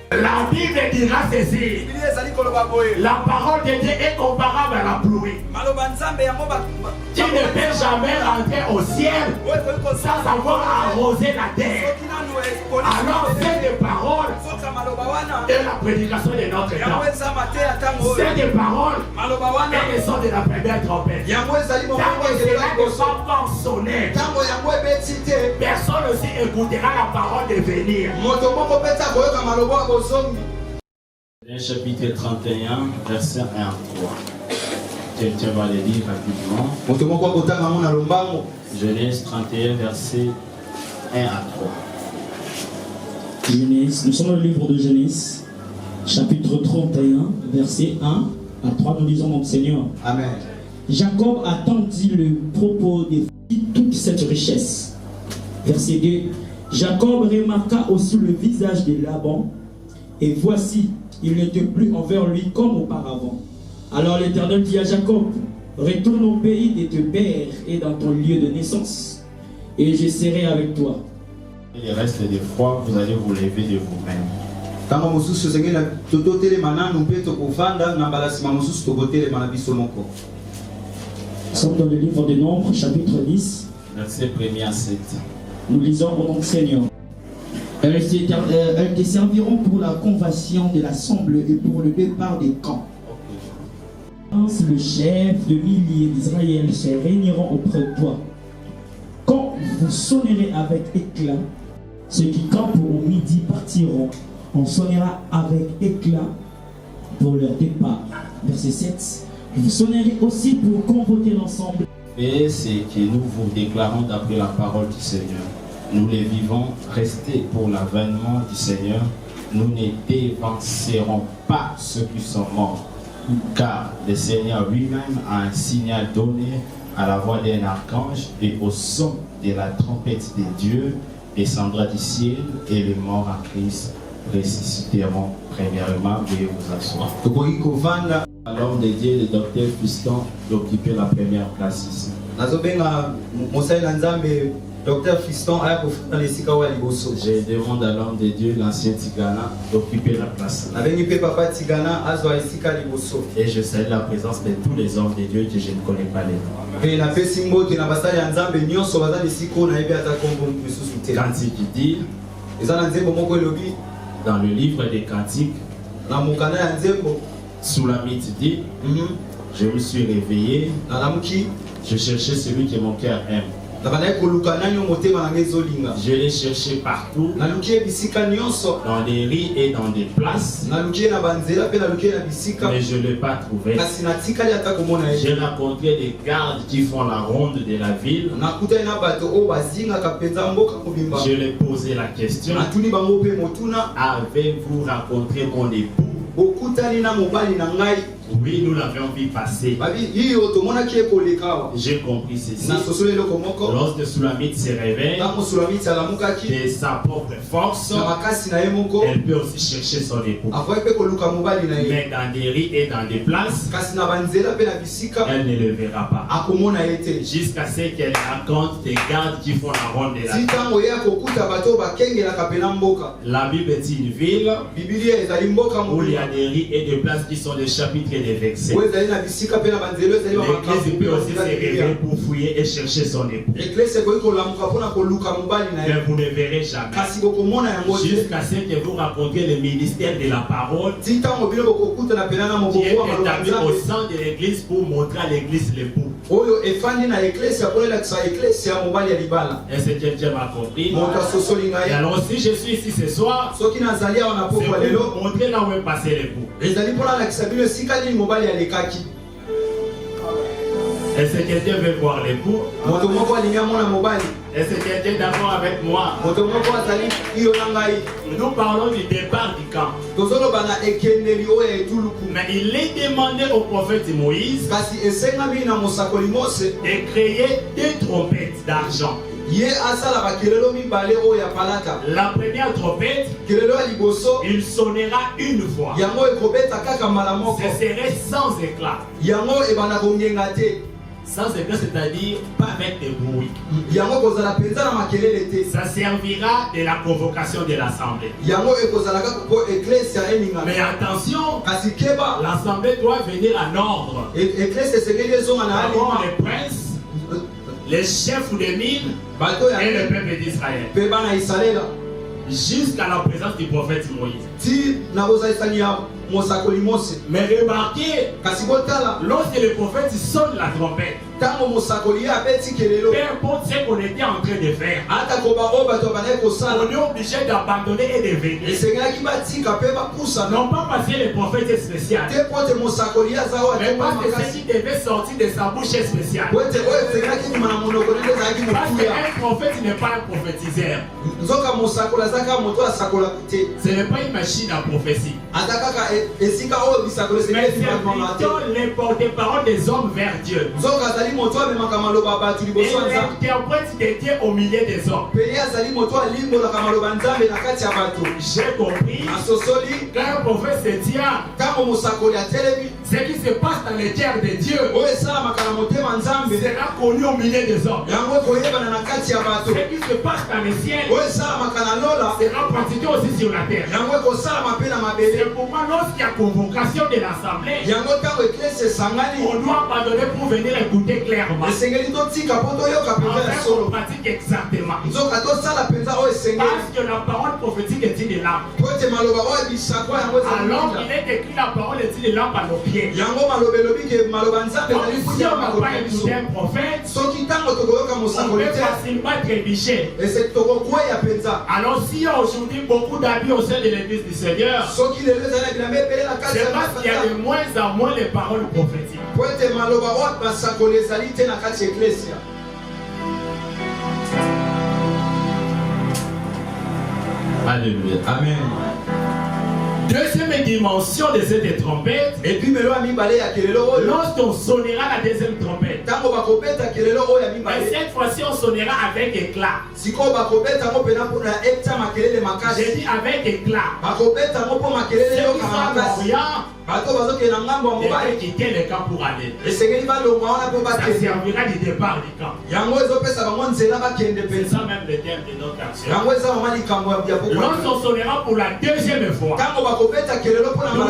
La Bible dira ceci. La parole de Dieu est comparable à la pluie. Tu ne peux jamais rentrer au ciel sans avoir arrosé la terre. Alors cette parole est la prédication de notre temps. Cette parole est le son de la première trompette. Tant que cela ne soit pas sonné, personne aussi écoutera la parole de venir. Chapitre 31, verset 1 à 3. Quelqu'un va les lire rapidement. Genèse 31, verset 1 à 3. Genèse, nous sommes dans le livre de Genèse, chapitre 31, verset 1 à 3. Nous lisons notre Seigneur. Amen. Jacob attendit le propos de toute cette richesse. Verset 2. Jacob remarqua aussi le visage de Laban, et voici, il n'était plus envers lui comme auparavant. Alors l'Éternel dit à Jacob, retourne au pays de tes pères et dans ton lieu de naissance, et je serai avec toi. Et le reste des fois, vous allez vous lever de vous-même. Nous sommes dans le livre des Nombres, chapitre 10. Verset 1er à 7. Nous lisons au nom du Seigneur. Elles te serviront pour la conversion de l'assemblée et pour le départ des camps. Le chef de milliers d'Israël se réuniront auprès de toi. Quand vous sonnerez avec éclat, ceux qui campent au midi partiront. On sonnera avec éclat pour leur départ. Verset 7. Vous sonnerez aussi pour convoquer l'ensemble. Et c'est que nous vous déclarons d'après la parole du Seigneur. Nous les vivons, restez pour l'avènement du Seigneur. Nous ne dévancerons pas ceux qui sont morts. Car le Seigneur lui-même a un signal donné à la voix d'un archange et au son de la trompette de Dieu descendra du ciel et les morts en Christ ressusciteront premièrement. Veuillez vous asseoir. À l'homme de Dieu, le docteur Fiston, d'occuper la première place ici. Docteur Fiston a Je demande à l'homme de Dieu, l'ancien Tigana, d'occuper la place. Et je salue la présence de tous les hommes de Dieu que je ne connais pas les noms. Cantique qui dit, dans le livre des Cantiques, Soulamite dit, je me suis réveillé, je cherchais celui que mon cœur aime. Je l'ai cherché partout, dans les rues et dans des places, mais je ne l'ai pas trouvé. J'ai rencontré des gardes qui font la ronde de la ville. Je leur ai posé la question, avez-vous rencontré mon époux? Oui, nous l'avions vu passer. J'ai compris ceci. Lorsque Soulamite se réveille de sa propre force, elle peut aussi chercher son époux. Mais dans des rues et dans des places, elle ne le verra pas. Jusqu'à ce qu'elle rencontre des gardes qui font la ronde de la ville. La Bible est une ville où il y a des rues et des places qui sont des chapitres et des versets. L'église peut aussi se réveiller pour fouiller et chercher son époux. Mais vous ne verrez jamais. Jusqu'à ce que vous rencontrez le ministère de la parole qui est établi au sein de l'église pour montrer à l'église l'époux. Est-ce que quelqu'un m'a compris? Et alors si je suis ici ce soir, c'est pour montrer là où est passé l'époux. Est-ce que quelqu'un veut voir l'époux? Est-ce que quelqu'un est d'accord avec moi? Nous parlons du départ du camp. Mais il est demandé au prophète Moïse de créer deux trompettes d'argent. La première trompette, il sonnera une fois. Ce serait sans éclat. Sans secret, c'est-à-dire pas avec des bruits. Ça servira de la convocation de l'assemblée. Mais attention, l'assemblée doit venir en ordre. D'abord les princes, les chefs des mines et le peuple d'Israël. Jusqu'à la présence du prophète Moïse. Mais remarquez, lorsque le prophète sonne la trompette, peu importe ce qu'on était en train de faire, on est obligé d'abandonner et de venir. Non pas parce que le prophète est spécial, mais parce que ce qui devait sortir de sa bouche est spécial. Parce qu'un prophète n'est pas un prophétiseur. Ce n'est pas une machine à prophétie. Mais c'est plutôt les porte-parole des hommes vers Dieu. Et l'interprète de Dieu au milieu des hommes. J'ai compris quand un prophète se tient, ce qui se passe dans les terres de Dieu sera connu au milieu des hommes. Ce qui se passe dans les ciels sera pratiqué aussi sur la terre. C'est pourquoi lorsqu'il y a convocation de l'assemblée, on doit abandonner pour venir écouter clairement. On pratique exactement. Parce que la parole prophétique est une lampe. Alors il est écrit la parole est une lampe à nos pieds. Donc si on n'a pas écouté un prophète, on peut facilement trébucher. Alors s'il y a aujourd'hui beaucoup d'habits au sein de l'église du Seigneur, c'est parce qu'il y a de moins en moins les paroles prophétiques. Alléluia. Amen. Deuxième dimension de cette trompette, et puis lorsqu'on sonnera la deuxième trompette, mais cette fois-ci on sonnera avec éclat. J'ai dit avec éclat. Ceux qui sont devraient quitter le camp pour aller. Ça servira du départ du camp. C'est ça même le thème de notre action. Lorsqu'on sonnera pour la deuxième fois,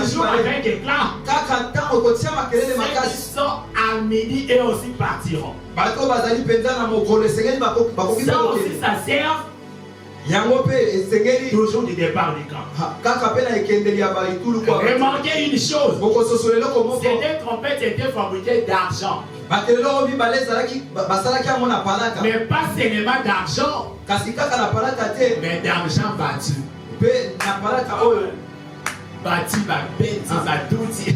toujours avec éclat, ceux qui sont à midi et aussi partiront. Ça aussi ça sert toujours du départ du camp. Remarquez une chose, ces deux trompettes étaient fabriquées d'argent. Mais pas seulement d'argent, mais d'argent battu. Bati babeti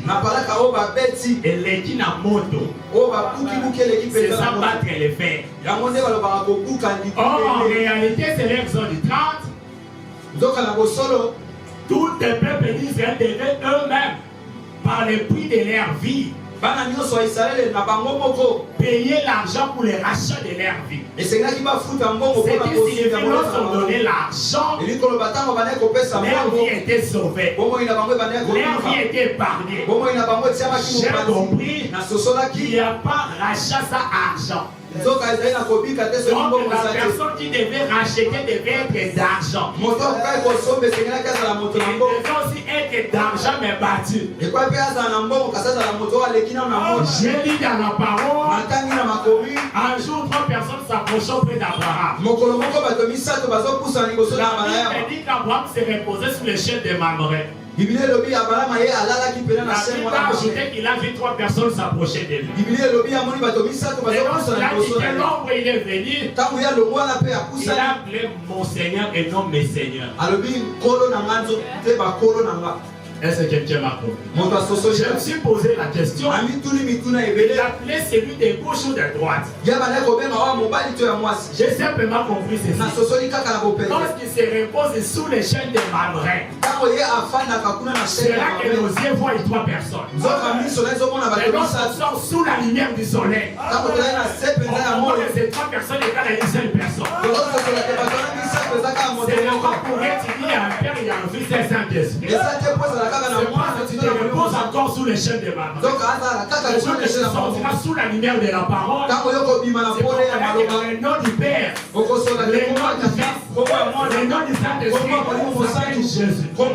batuti et l'équipe na moto. C'est ça battre les fers. Or en réalité c'est l'exode du 30. Tout le peuple d'Israël devait eux-mêmes par le prix de leur vie payer l'argent pour le rachat de leur vie. C'est-à-dire si les finances ont donné l'argent, leur vie était sauvée, leur vie était épargnée. J'ai compris qu'il n'y a pas rachat sans argent. Donc la personne qui devait racheter devait être d'argent. Il devait aussi être d'argent mais battu. J'ai lu dans la parole, un jour 3 personnes s'approchent auprès d'Abraham. La Bible dit qu'Abraham s'est reposé sur le chef de Mamré. La Bible a ajouté qu'il a vu 3 personnes s'approcher de lui. Et lorsqu'il a dit que l'ombre il est venu, il a appelé mon Seigneur et non mes seigneurs. Est-ce que quelqu'un m'a compris? Je me suis posé la question. Il appelait celui de gauche ou de droite. J'ai simplement compris ceci. Lorsqu'il se repose sous les chaînes de Mamré, c'est là que nos yeux voient 3 personnes. Et lorsqu'on sort sous la lumière du soleil, on voit que ces 3 personnes égale à une seule personne. C'est le pour être dit à un Père et à un Fils et à un Saint-Esprit. C'est parce que tu te reposes encore sous sous le chef de maman. Donc, Le jour que tu sortiras sous la lumière de la parole, c'est pour le nom du Père, le nom du Fils, le nom du Saint-Esprit, Jésus. Ce n'est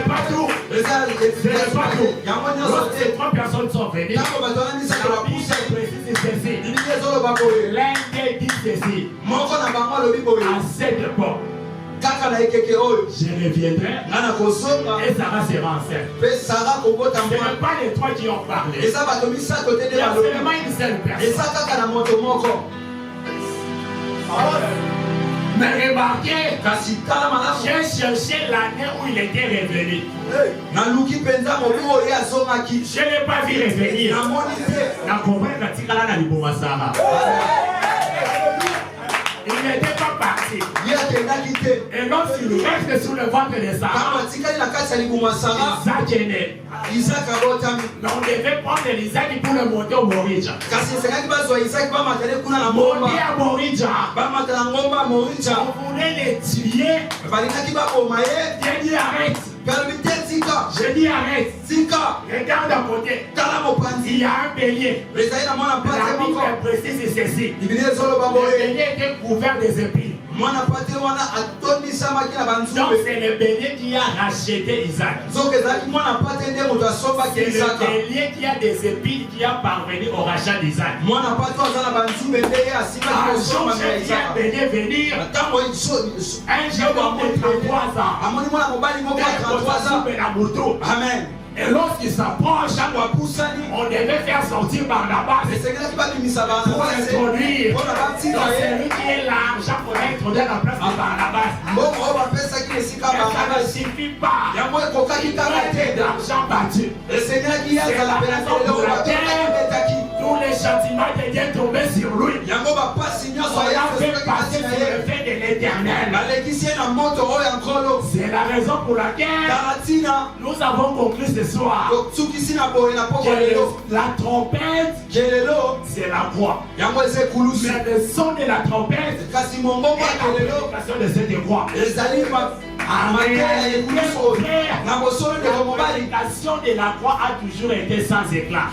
pas tout. Ce n'est pas tout. Lorsque ces trois personnes sont venues, la Bible précise ceci. L'un des dit ceci. À cette époque, je reviendrai et Sarah sera enceinte. Ce n'est pas les trois qui ont parlé. Il y a seulement une seule personne. Mais remarquez, j'ai cherché l'année où il était revenu. Je ne l'ai pas vu revenir. Il n'était pas parti. Et lorsqu'il reste sous le ventre de Sarah, Isaac est né. Mais on devait prendre l'Isaac pour le monter au Morija. Monter à Morija. On voulait les tuer. J'ai dit arrête. J'ai dit arrête. Regarde à côté. Il y a un bélier. La Bible précise ceci. Le bélier était couvert des épines. Donc c'est le bélier qui a racheté Isaac. C'est le bélier qui a des épines qui a parvenu au rachat d'Isaac. Un jour, j'ai dit un bélier venir. Un jeune homme de 33 ans. Amen. Et lorsqu'il s'approche, on devait faire sortir Barnabas pour l'introduire. Donc c'est lui qui est l'argent pour introduire la place de Barnabas. Mais ça ne suffit pas. Il faut être d'argent battu. C'est la raison pour laquelle tous les châtiments de Dieu tombaient sur lui. Cela fait partie du fait de l'Éternel. C'est la raison pour laquelle nous avons conclu ce soir que la trompette, c'est la voix. Mais le son de la trompette est la communication de cette voix. Amen. La communication de la voix a toujours été sans éclat.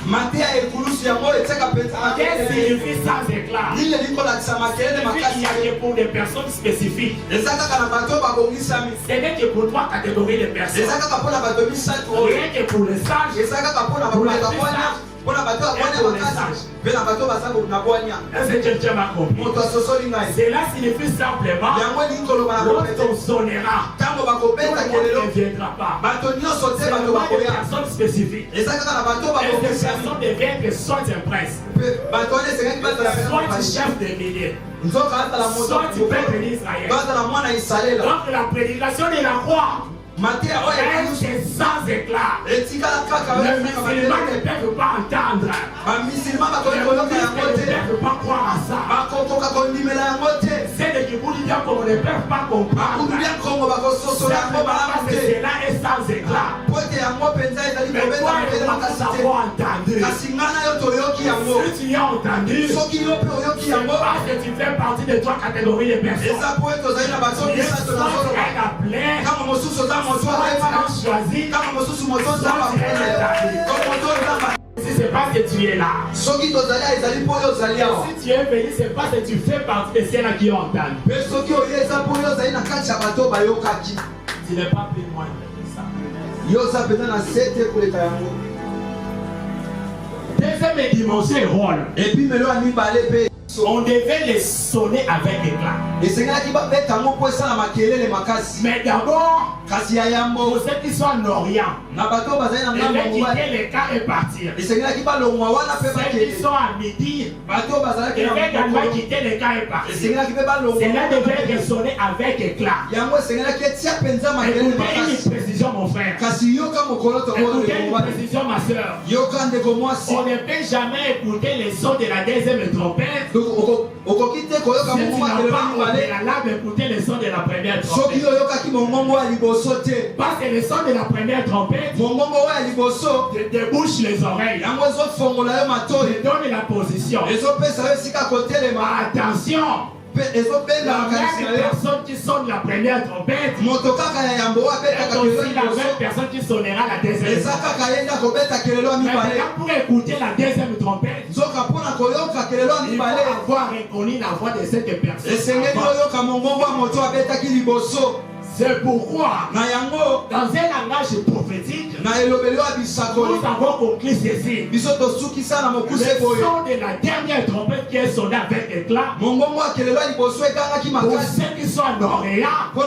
Qu'est-ce qui signifie sans éclat? Signifie qu'il y a que pour des personnes spécifiques. Ce n'est que pour trois catégories de personnes. Rien que pour les sages, pour les sages. Est-ce que quelqu'un m'a compris? Cela signifie simplement lorsqu'on sonnera, tout le monde ne viendra pas. C'est le des personnes spécifiques. Et ces personnes deviennent soit un prince, soit un chef de milliers, soit du peuple d'Israël. Donc la prédication de la croix, c'est sans éclat. Les musulmans ne peuvent pas entendre. Les musulmans ne peuvent pas croire à ça. C'est des Djiboutiens qu'on ne peut pas comprendre. Cela est sans éclat. Mais toi et moi, nous avons entendu. Si tu as entendu, c'est parce que tu fais partie de trois catégories de personnes. Ils sont appelés. Choisi. Si c'est parce que tu es là. Si tu es venu, c'est parce que tu fais partie de ceux-là qui ont entendu. Tu n'es pas plus loin de ça. Deuxième dimension est rôle. On devait les sonner avec éclat. Mais d'abord, pour ceux qui sont en Orient, ils devaient quitter les cas et partir. Ceux qui sont à midi, ils devaient également quitter les cas et partir. Cela devait être sonné avec éclat. Écoutez une précision, mon frère. Écoutez une précision, ma soeur. On ne peut jamais écouter les sons de la deuxième trompette. Si tu n'as pas écouter le son de la première trompette. Parce que le son de la première trompette te débouche les oreilles, te donne la position. Attention, Les personnes qui sonnent la première trompette, c'est aussi la même personne qui sonnera la deuxième. Maintenant, pour écouter la deuxième trompette, il faut avoir reconnu la voix de cette personne. C'est pourquoi, dans un langage prophétique, nous avons conclu ceci. Le son de la dernière trompette qui est sonnée avec éclat, pour ceux qui sont en Orient, ce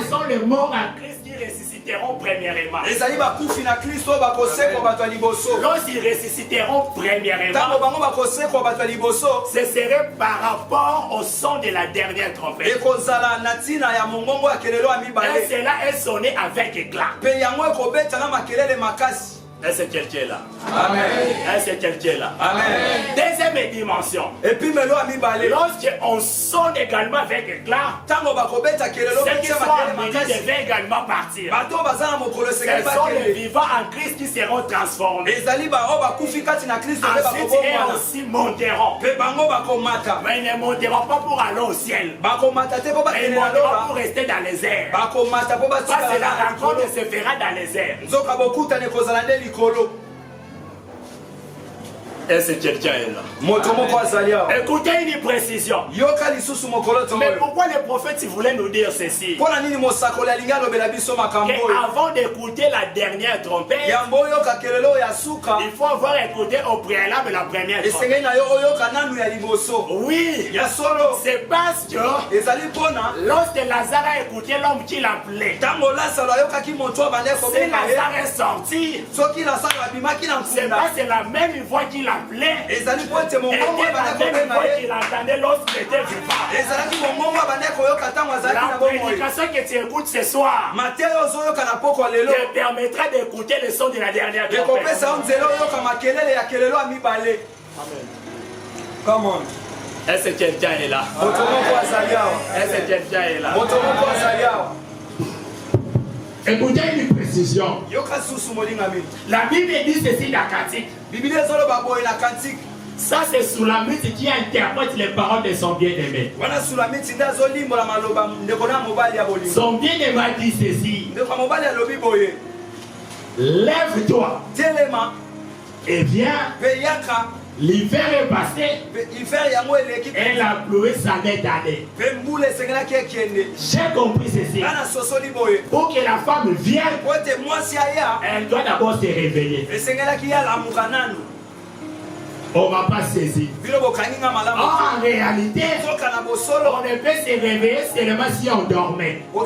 sont les morts en Christ qui ressusciteront premièrement. Lorsqu'ils ressusciteront premièrement, ce serait par rapport au son de la dernière trompette. Et cela est sonné avec éclat. Est-ce que quelqu'un est là? Amen. Est-ce que quelqu'un est là? Amen. Deuxième dimension. Et puis, lorsqu'on sonne également avec éclat, ceux qui sont amenés devaient également partir. Ce sont les vivants en Christ qui seront transformés. Ensuite, ils aussi monteront. Mais ils ne monteront pas pour aller au ciel. Mais ils monteront pour rester dans les airs. Parce que la rencontre se fera dans les airs. Est-ce que quelqu'un est là? Écoutez une précision. Mais pourquoi le prophète voulait nous dire ceci? Avant d'écouter la dernière trompette, il faut avoir écouté au préalable la première trompette. Oui, c'est parce que lorsque Lazare a écouté l'homme qui l'appelait, c'est Lazare est sorti. C'est pas la même voix qui l'appelait. Et la même voix qu'il entendait lorsqu'il était vivant. La prédication que tu écoutes ce soir te permettra d'écouter le son de la dernière trompette. Amen. Come on. Est-ce que quelqu'un est là? Est-ce que quelqu'un est là? Écoutez une précision. La Bible dit ceci dans Cantique. Ça, c'est Soulamite qui interprète les paroles de son bien-aimé. Son bien-aimé a dit ceci. Lève-toi et viens. L'hiver est passé et la pluie s'en est allée. J'ai compris ceci. Pour que la femme vienne, elle doit d'abord se réveiller. On ne va pas saisir. En réalité, on ne peut se réveiller seulement si on dormait. En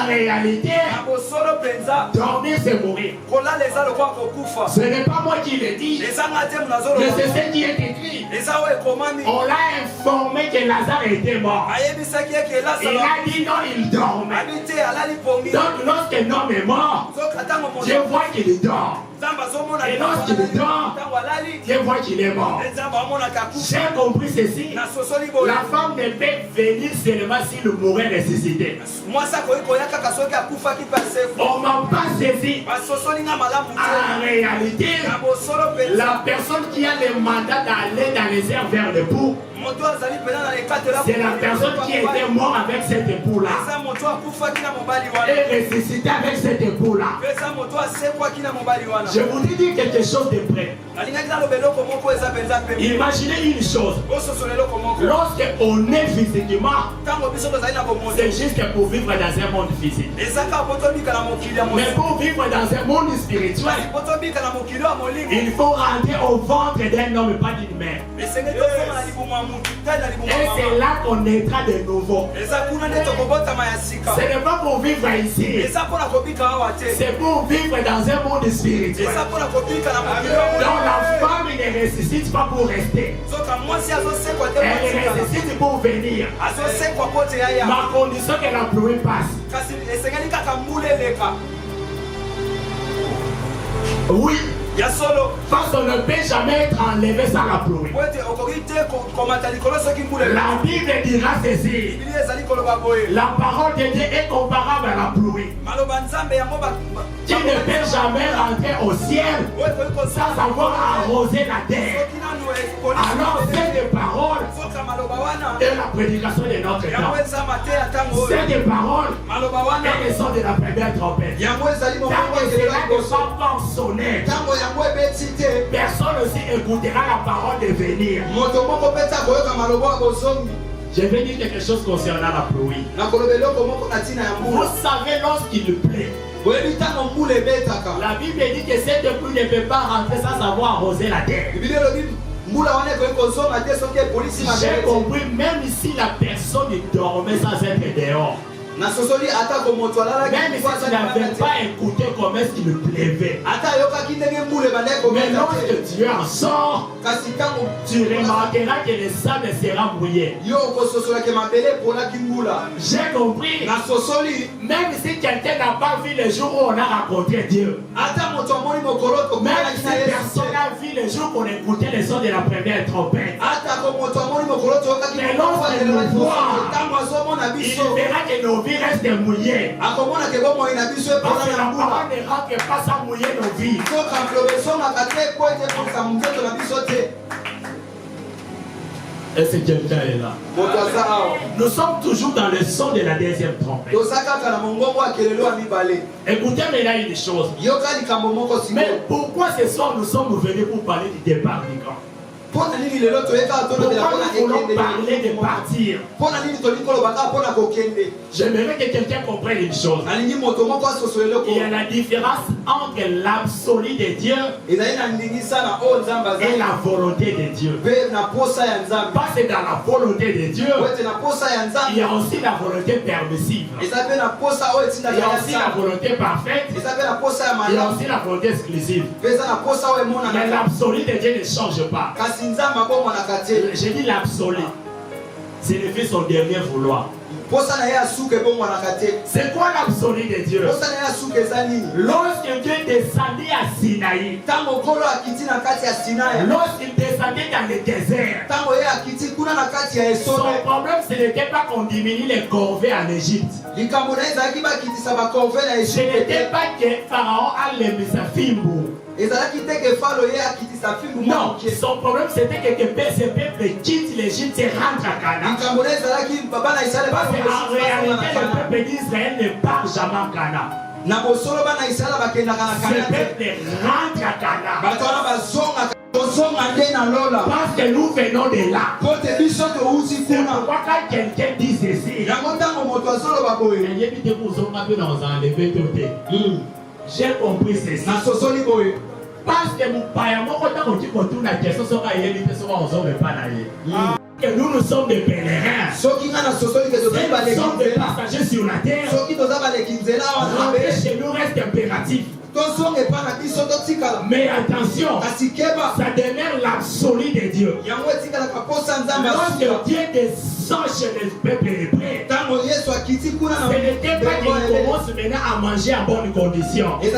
réalité, dormir c'est mourir. Ce n'est pas moi qui le dis, mais c'est ce qui est écrit. On l'a informé que Lazare était mort. Il a dit non, il dormait. Donc lorsqu'un homme est mort, je vois qu'il dort. Et lorsqu'il dort, je vois qu'il est mort. J'ai compris ceci. La femme ne peut venir seulement si le mourrait ressuscité. On m'a pas saisi. En réalité, la personne qui a le mandat d'aller dans les airs vers le bout, c'est la personne qui était morte avec cet époux-là et ressuscité avec cet époux-là. Je vous dis quelque chose de près. Imaginez une chose. Lorsqu'on est physiquement, c'est juste pour vivre dans un monde physique. Mais pour vivre dans un monde spirituel, il faut rentrer au ventre d'un homme et pas d'une mère. Et c'est là qu'on naîtra de nouveau. Ce n'est pas pour vivre ici. C'est pour vivre dans un monde spirituel. Donc la femme ne ressuscite pas pour rester. Elle ressuscite pour venir. Ma condition que la pluie passe. Oui. Parce qu'on ne peut jamais être enlevé sans la pluie. La Bible dira ceci. La parole de Dieu est comparable à la pluie, qui ne peut jamais rentrer au ciel sans avoir arrosé la terre. Alors c'est des paroles et la prédication de notre temps. C'est des paroles et les sons de la première trompette. Tant que cela ne soit pas sonné, personne aussi écoutera la parole de venir. Je vais dire quelque chose concernant la pluie. Vous savez, lorsqu'il pleut, la Bible dit que cette pluie ne peut pas rentrer sans avoir arrosé la terre. J'ai compris, même si la personne dormait sans être dehors, même si tu n'avais pas écouté comment est-ce qu'il pleuvait, mais lorsque tu en sors, tu remarqueras que le sable sera mouillé. J'ai compris, même si quelqu'un n'a pas vu le jour où on a rencontré Dieu, même si personne n'a vu le jour qu'on écoutait les sons de la première trompette, mais lorsqu'il nous voit, il verra que nos vies restent mouillées. Parce que la parole ne rentre pas sans mouiller nos vies. Et c'est quelqu'un est là. Nous sommes toujours dans le son de la deuxième trompette. Écoutez maintenant une chose. Mais pourquoi ce soir nous sommes venus pour parler du départ du camp? Pourquoi nous voulons parler de partir? J'aimerais que quelqu'un comprenne une chose. Il y a la différence entre l'absolu de Dieu et la volonté de Dieu. Parce que dans la volonté de Dieu, il y a aussi la volonté permissive. Il y a aussi la volonté parfaite. Il y a aussi la volonté exclusive. Mais l'absolu de Dieu ne change pas. J'ai dit l'absolu. C'est le fait son dernier vouloir. C'est quoi l'absolu de Dieu? Lorsque Dieu descendit à Sinaï, lorsqu'il descendait dans le désert, son problème ce n'était pas qu'on diminue les corvées en Égypte. Ce n'était pas que Pharaon a les Mésaphimbou. Non, son problème c'était que ce peuple quitte l'Égypte et rentre à Canaan. Parce qu'en réalité, le peuple d'Israël ne part jamais à Canaan. Ce peuple rentre à Canaan. Parce que nous venons de là. C'est pourquoi quand quelqu'un dit ceci, j'ai compris ceci. Parce que mon père, que nous sommes des pèlerins. Nous sommes des passagers sur la terre. Rentrer chez nous reste impératif. Mais attention, ça demeure l'absolu de Dieu. Lorsque Dieu descend chez les peuples hébreux, ce n'était pas qu'il commence maintenant à manger à bonnes conditions. Il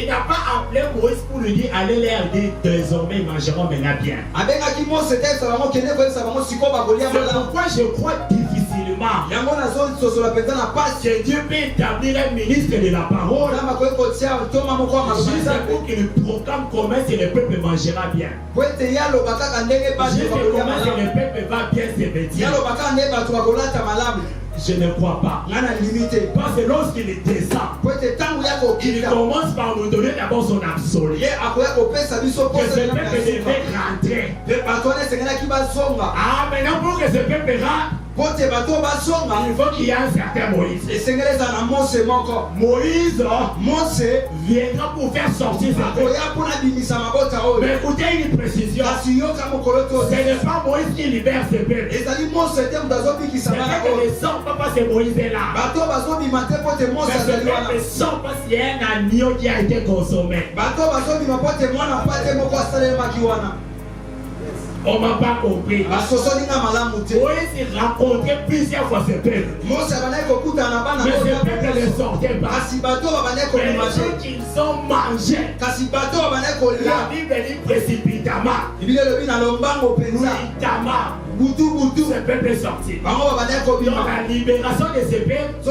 n'a pas appelé Moïse pour lui dire allez leur dire désormais ils mangeront maintenant bien. C'est pourquoi je crois difficilement que Dieu peut établir un ministre de la parole juste pour qu'il proclame comment le peuple mangera bien. Juste comment le peuple va bien se vêtir. Je ne crois pas. Parce que lorsqu'il descend, il commence par nous donner d'abord son absolu. Que ce peuple devait rentrer. Ah, maintenant pour que ce peuple rentre, il faut qu'il y ait un certain Moïse. Moïse viendra pour faire sortir sa peuple. Mais écoutez une précision. Ce n'est pas Moïse qui libère ce peuple. C'est vrai que les sort pas parce que Moïse est là. Mais ce peuple sort parce qu'il y a un agneau qui a été consommé. On ne m'a pas compris. Moïse rencontrait plusieurs fois ce peuple. Mais ce peuple ne sortait pas. Mais les gens qu'ils ont mangé, la Bible dit précipitamment. ce peuple est sorti. Donc la libération de ce peuple ne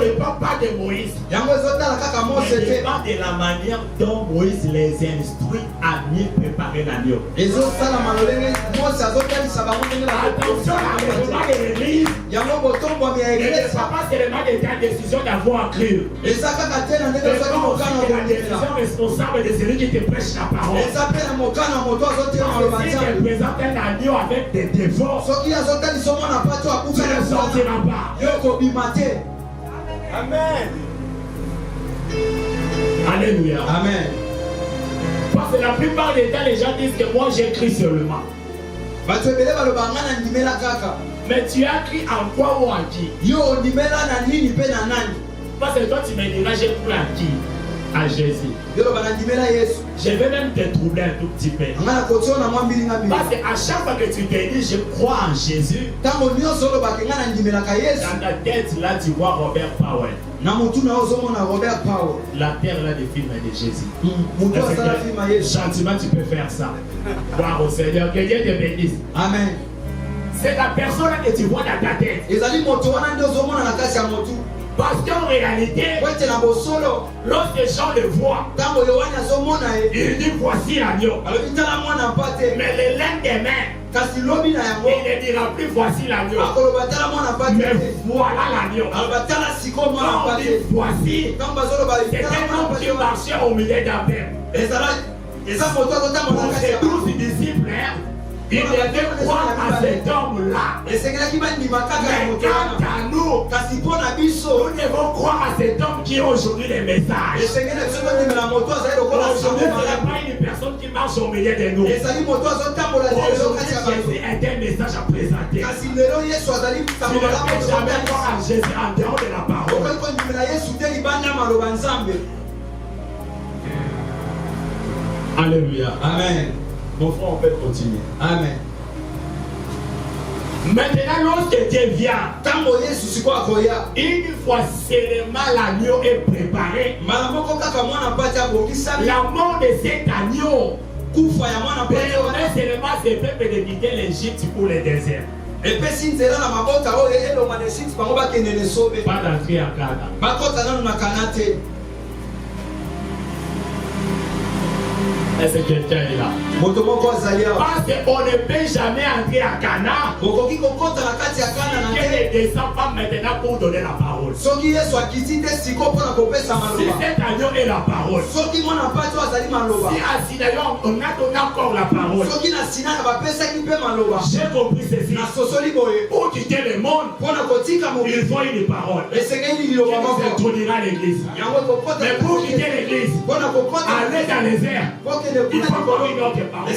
dépend pas de Moïse, mais dépend de la manière dont Moïse les instruit à mieux préparer l'agneau. Attention à l'enlèvement de l'église. Il ne pas seulement de ta décision d'avoir cru. Mais aussi de la décision responsable de celui qui te prêche la parole. Si tu présentes un agneau avec des défauts, tu ne sortiras pas. Amen. Alléluia. Amen. Parce que la plupart des temps, les gens disent que moi j'écris seulement. Mais tu as écrit en quoi ou en qui? Parce que toi tu me diras j'ai cru en qui? À Jésus. Je vais même te troubler un tout petit peu. Parce qu'à chaque fois que tu te dis je crois en Jésus, dans ta tête là tu vois Robert Powell. La terre là des films de Jésus. Gentiment tu peux faire ça. Voir au Seigneur, que Dieu te bénisse. Amen. C'est la personne que tu vois dans ta tête. Parce qu'en réalité, lorsque les gens le voient, ils disent voici l'agneau. Mais le lendemain, il ne dira plus voici l'agneau. Mais voilà l'agneau. Quand on dit voici, c'est un homme qui marchait au milieu d'un peuple. Pour ses 12 disciples, il devait croire à cet homme-là. Mais quant à nous, nous devons croire à cet homme qui est aujourd'hui le message. Aujourd'hui, ce n'est pas une personne qui marche au milieu de nous. Aujourd'hui, Jésus est un message à présenter. Tu ne peux jamais croire à Jésus en dehors de la parole. Alléluia. Amen. Mon frère, on peut continuer. Amen. Maintenant, lorsque Dieu vient, une fois seulement l'agneau est préparé, la mort de cet agneau permet seulement ces peuples de quitter l'Égypte pour le désert. Pas d'entrée à Canaan. Est-ce que quelqu'un est là? Parce qu'on ne peut jamais entrer à Cana qui ne descend pas maintenant pour donner la parole. Si cet agneau est la parole, si d'ailleurs on a donné encore la parole, j'ai compris ceci. Pour quitter le monde, il faut une parole qui nous introduira l'église. Mais pour quitter l'église, aller dans les airs, il faut qu'on ait une autre parole.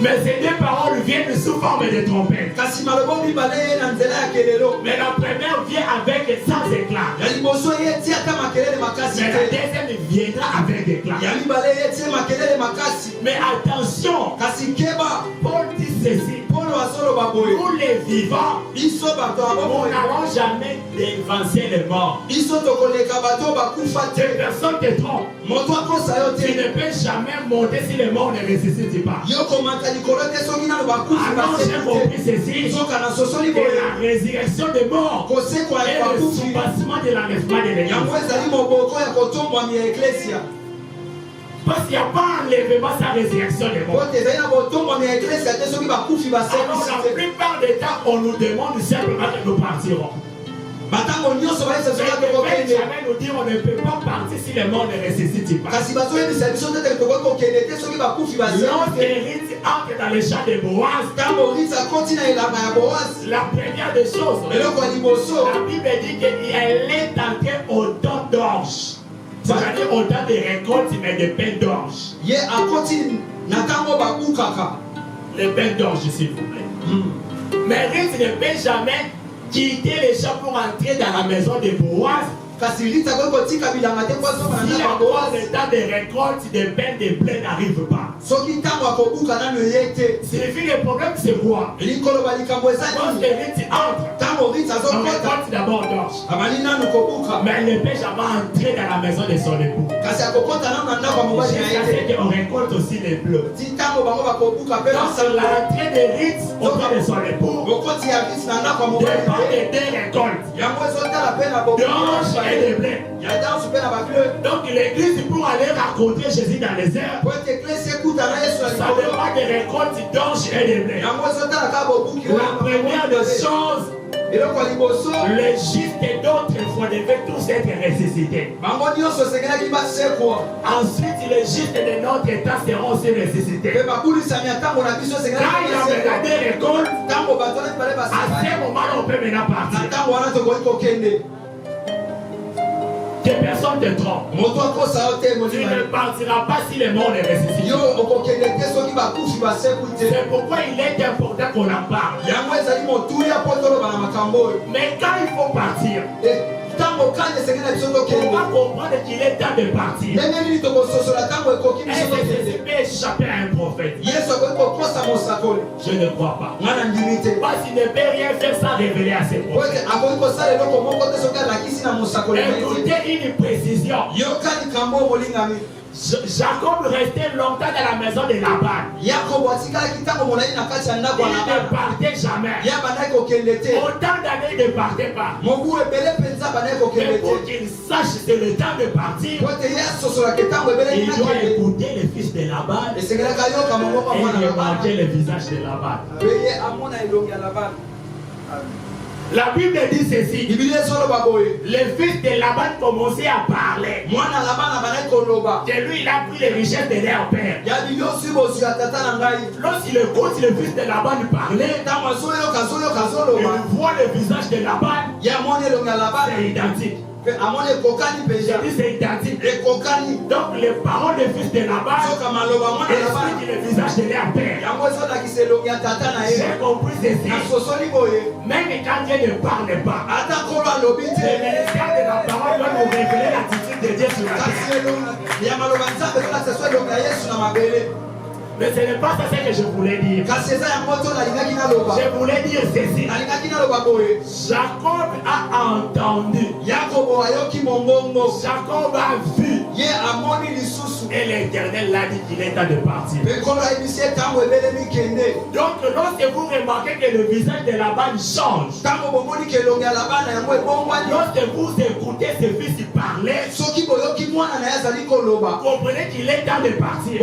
Mais ces deux paroles viennent sous forme de trompette. Mais la première vient avec sans éclat. Mais la deuxième viendra avec éclat. Mais attention, Paul dit ceci. Nous les vivants, nous n'allons jamais dévancer les morts. Ces personnes te trompent. Tu ne peux jamais monter si les morts ne ressuscitent pas. Alors j'ai compris ceci, que la résurrection des morts est le soubassement de l'enlèvement de l'église. Parce qu'il n'y a pas enlèvement sans résurrection des morts. Alors la plupart des temps, on nous demande simplement que nous partirons. Mais jamais nous dire on ne peut pas partir si les morts ne ressuscitent pas. Lorsque Ruth entre dans le champ de Boaz, la première des choses, la Bible dit qu'elle est entrée au temps d'orge. C'est-à-dire au temps de récolte, mais de pain d'orge. Le pain d'orge, s'il vous plaît. Mais Ruth ne peut jamais quitter les champs pour entrer dans la maison de Boaz Si le temps de récolte des pains de blé n'arrive pas, signifie le problème c'est quoi? Quand les rites entrent, on récolte d'abord d'orge. Mais elle ne peut jamais entrer dans la maison de son époux. Jusqu'à ce qu'on récolte aussi les bleus. Donc l'entrée des rites auprès de son époux dépend des deux récoltes. D'orge et de blé. Donc l'église pour aller raconter Jésus dans les airs, ça dépend des récoltes d'orge et de blé. La première des choses, les justes et d'autres fois devaient tous être ressuscités. Ensuite, les justes de notre état seront aussi ressuscités. Quand il y a des récoltes, à ce moment on peut maintenant partir. Que personne te trompe. Tu ne partiras pas si le monde est ressuscité. C'est pourquoi il est important qu'on en parle. Mais quand il faut partir, on va comprendre qu'il est temps de partir. Est-ce que ceci peut échapper à un prophète? Je ne crois pas. Parce qu'il ne peut rien faire sans révéler à ses prophètes. Écoutez une précision. Jacob restait longtemps dans la maison de Laban. Il ne partait jamais. Autant d'années ne partait pas. Mais pour qu'il sache que c'est le temps de partir, il doit écouter le fils de Laban et remarquer le visage de Laban. La Bible dit ceci. Le fils de Laban commençait à parler. Et lui, il a pris les richesses de leur père. Lorsqu'il écoute le fils de Laban parler, il voit le visage de Laban. C'est identique. C'est identique. Donc les paroles du fils de Laban expliquent le visage de leur père. J'ai compris ceci. Même quand Dieu ne parle pas, le ministère de la parole doit nous révéler l'attitude de Dieu sur la terre. Mais ce n'est pas ça que je voulais dire. Je voulais dire ceci. Jacob a entendu. Jacob a vu. Et l'Éternel l'a dit qu'il est temps de partir. Donc lorsque vous remarquez que le visage de Laban change, lorsque vous écoutez ce fils parler, comprenez qu'il est temps de partir.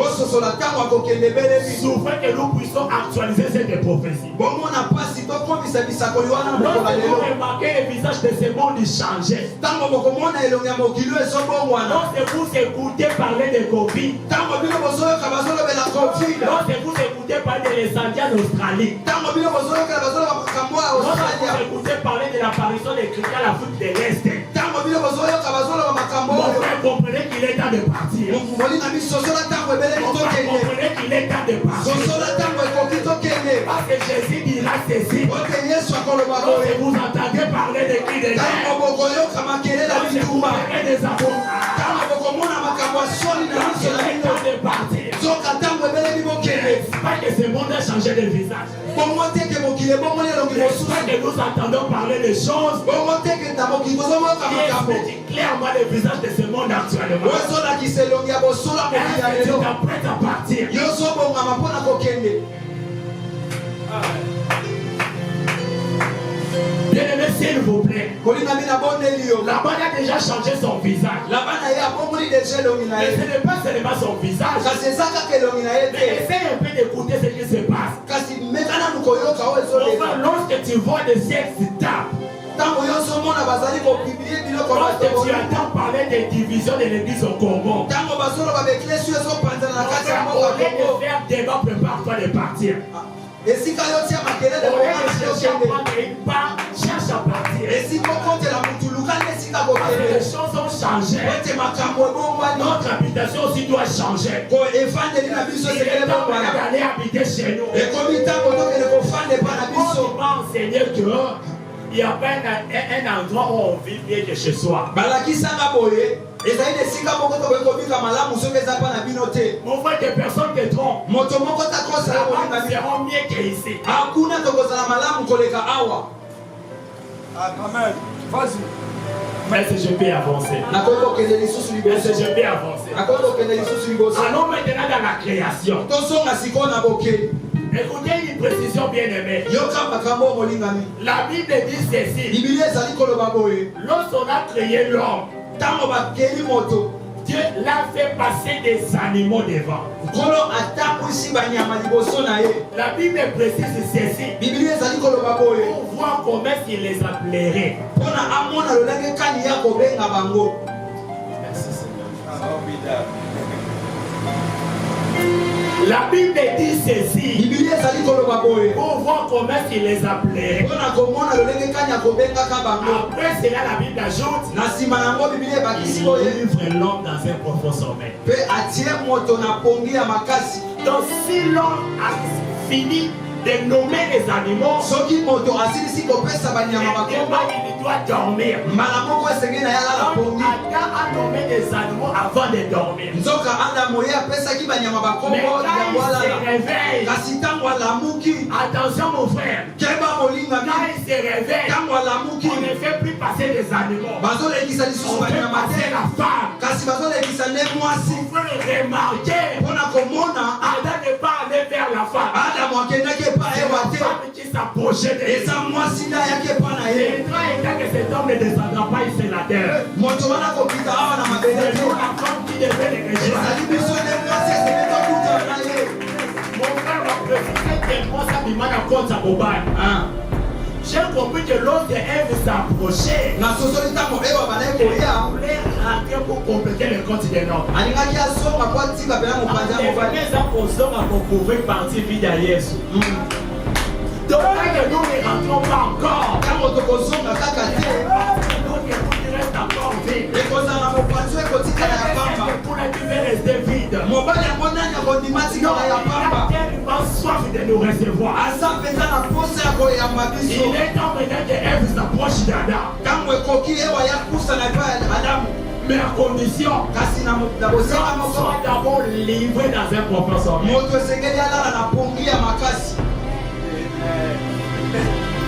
Souffrez que nous puissions actualiser cette prophétie. Lorsque vous remarquez le visage de ce monde changer, lorsque vous écoutez parler de Covid, lorsque vous écoutez parler de les Indiens d'Australie, lorsque vous écoutez parler de l'apparition des chrétiens à l'Afrique de l'Est, mon frère, comprenez qu'il est temps de partir. Comprenez qu'il est temps de partir. Parce que Jésus dira ceci. Lorsque vous entendez parler de cris de guerre, lorsque vous parlez des avocats, de partir. Pas que ce monde a changé de visage. Pas que nous entendons parler de choses qui expliquent clairement le visage de ce monde actuellement. Est-ce que tu t'apprêtes à partir? Bien-aimé, s'il vous plaît, Laban a déjà changé son visage. Mais ce n'est pas seulement son visage. Mais essaye un peu d'écouter ce qui se passe. Enfin, lorsque tu vois des sectes tapes, lorsque tu entends parler des divisions de l'église au Congo, au lieu de faire débat, prépare-toi de partir. Au lieu de chercher à prendre une part, cherche à partir. Parce que les choses ont changé. Notre habitation aussi doit changer. Il est temps d'aller habiter chez nous. On m'a enseigné que Il n'y a pas un endroit où on vit mieux que chez soi. Mon frère, des personnes te trompent. Là-bas, seront mieux qu'ici. Amen. Vas-y. Mais si je peux avancer. Mais si je peux avancer. Allons maintenant dans la création. Écoutez une précision bien aimée. La Bible dit ceci. Lorsqu'on a créé l'homme, Dieu l'a fait passer des animaux devant. La Bible précise ceci. Pour voir comment il les appellerait. Merci Seigneur. La Bible dit ceci. Pour voir comment il les appellerait. Après cela, la Bible ajoute. Il livre l'homme dans un profond sommeil. Donc si l'homme a fini de nommer les animaux, il doit dormir. Adam a nommé des animaux avant de dormir. Mais quand il se réveille, attention mon frère, quand il se réveille, on ne fait plus passer des animaux, on fait passer la femme. Vous pouvez remarquer, Adam n'est pas allé vers la femme. C'est la femme qui s'approchait de lui. Et étant que cet homme ne descendra pas ici la terre, c'est nous la femme qui devait les rejoindre. Mon frère va préciser tellement ça du mal à compte à Boban. J'ai compris que lorsque Ève s'approchait, elle voulait rentrer pour compléter le compte de l'homme. On pouvait partir vide à Jésus. Donc, tant que nous ne rentrons pas encore, il reste encore vide. Pour la vie rester vide. Il a tellement soif de nous recevoir. Il est temps maintenant que Ève s'approche d'Adam. Mais à condition qu'on soit d'abord livré dans un profond sommeil.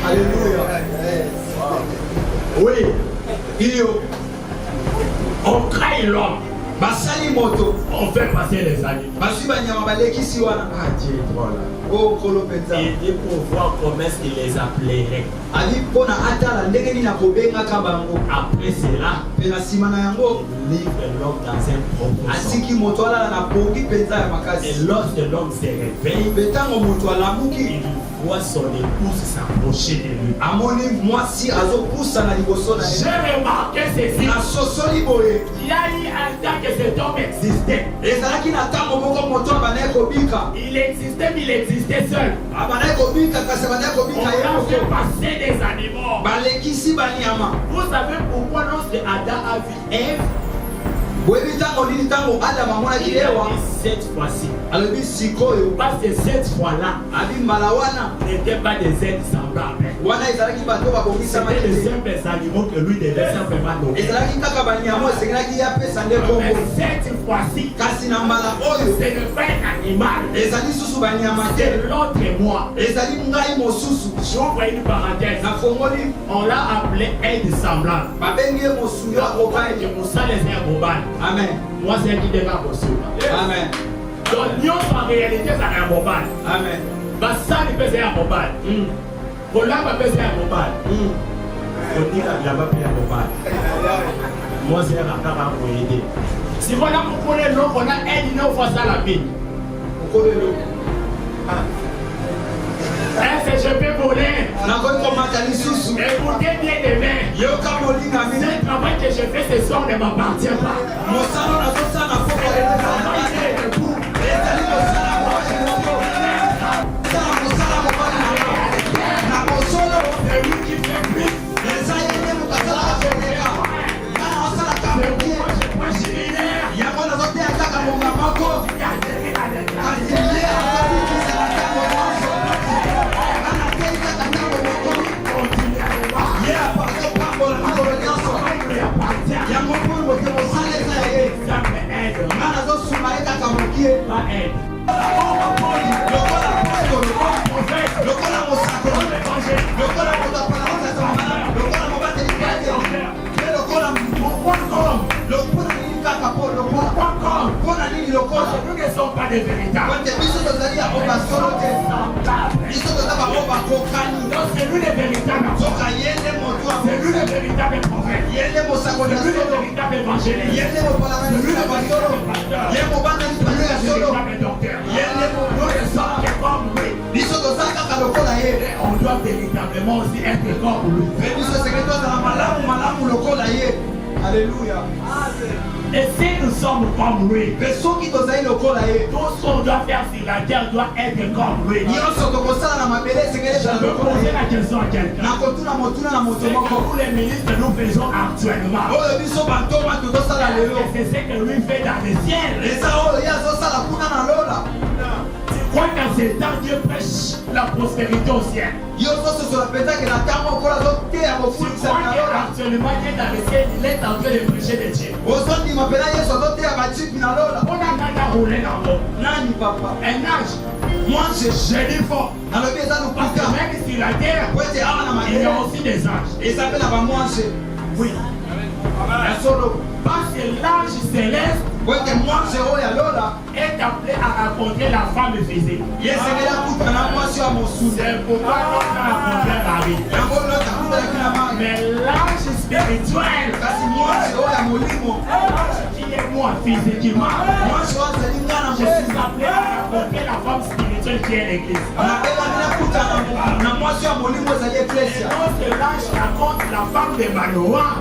Alléluia. Oui. On crée l'homme. On fait passer les animaux. Ah, Dieu est trop là. Il dit pour voir comment il les appellerait. Après cela, il livre l'homme dans un profond sommeil. Et lorsque l'homme se réveille, il voit son épouse s'approcher de lui. J'ai remarqué ceci. Il y a eu un temps que cet homme existait. Il existait, mais il existait seul. On a fait passer des animaux. Vous savez pourquoi lorsque Adam a vu Ève, cette fois-ci, parce que cette fois-là n'était pas des êtres semblables. C'était les simples animaux que lui devait simplement nommer. Mais cette fois-ci, ce n'est pas un animal, c'est l'autre moi. J'ouvre une parenthèse. On l'a appelé aide semblable. Amen. Moi, c'est qui devant vous. Amen. Donc, nous, en réalité, ça est un mobile. Amen. Ça, il peut être un mobile. Pour là, il peut être un mobile. On dit qu'il n'y a pas pris un mobile. Moi, c'est un rapport pour aider. Si voilà, vous connaissez l'eau, on a aidé nos face à la vie. Vous connaissez l'eau. Est-ce que je peux voler? Écoutez bien les mains. Ce travail que je fais ce soir ne m'appartient pas. C'est lui qui fait plus. Donc c'est lui le véritable apôtre. C'est lui le véritable prophète. C'est lui le véritable évangéliste. C'est lui le véritable pasteur. C'est lui le véritable docteur. Nous ne sommes que comme lui. Et on doit véritablement aussi être comme lui. Alléluia. Et si nous sommes comme lui, tout ce qu'on doit faire sur la terre doit être comme lui. Je veux poser la question à quelqu'un. C'est que tous les ministres nous faisons actuellement. C'est ce que lui fait dans les ciels. Tu crois qu'en ces temps Dieu prêche la prospérité au ciel? Tu crois qu'actuellement Dieu dans les ciels, il est en train de prêcher de Dieu? On a roulé dans l'eau. Un âge. Moi je dis fort. Parce que même sur la terre, il y a aussi des âges. Oui. Parce que l'ange céleste est appelé à rencontrer la femme physique. C'est pourquoi on a rencontré Marie. Mais l'ange spirituel, qui est moi physiquement, je suis appelé à rencontrer la femme spirituelle qui est l'église. Lorsque l'ange raconte la femme de Manoah,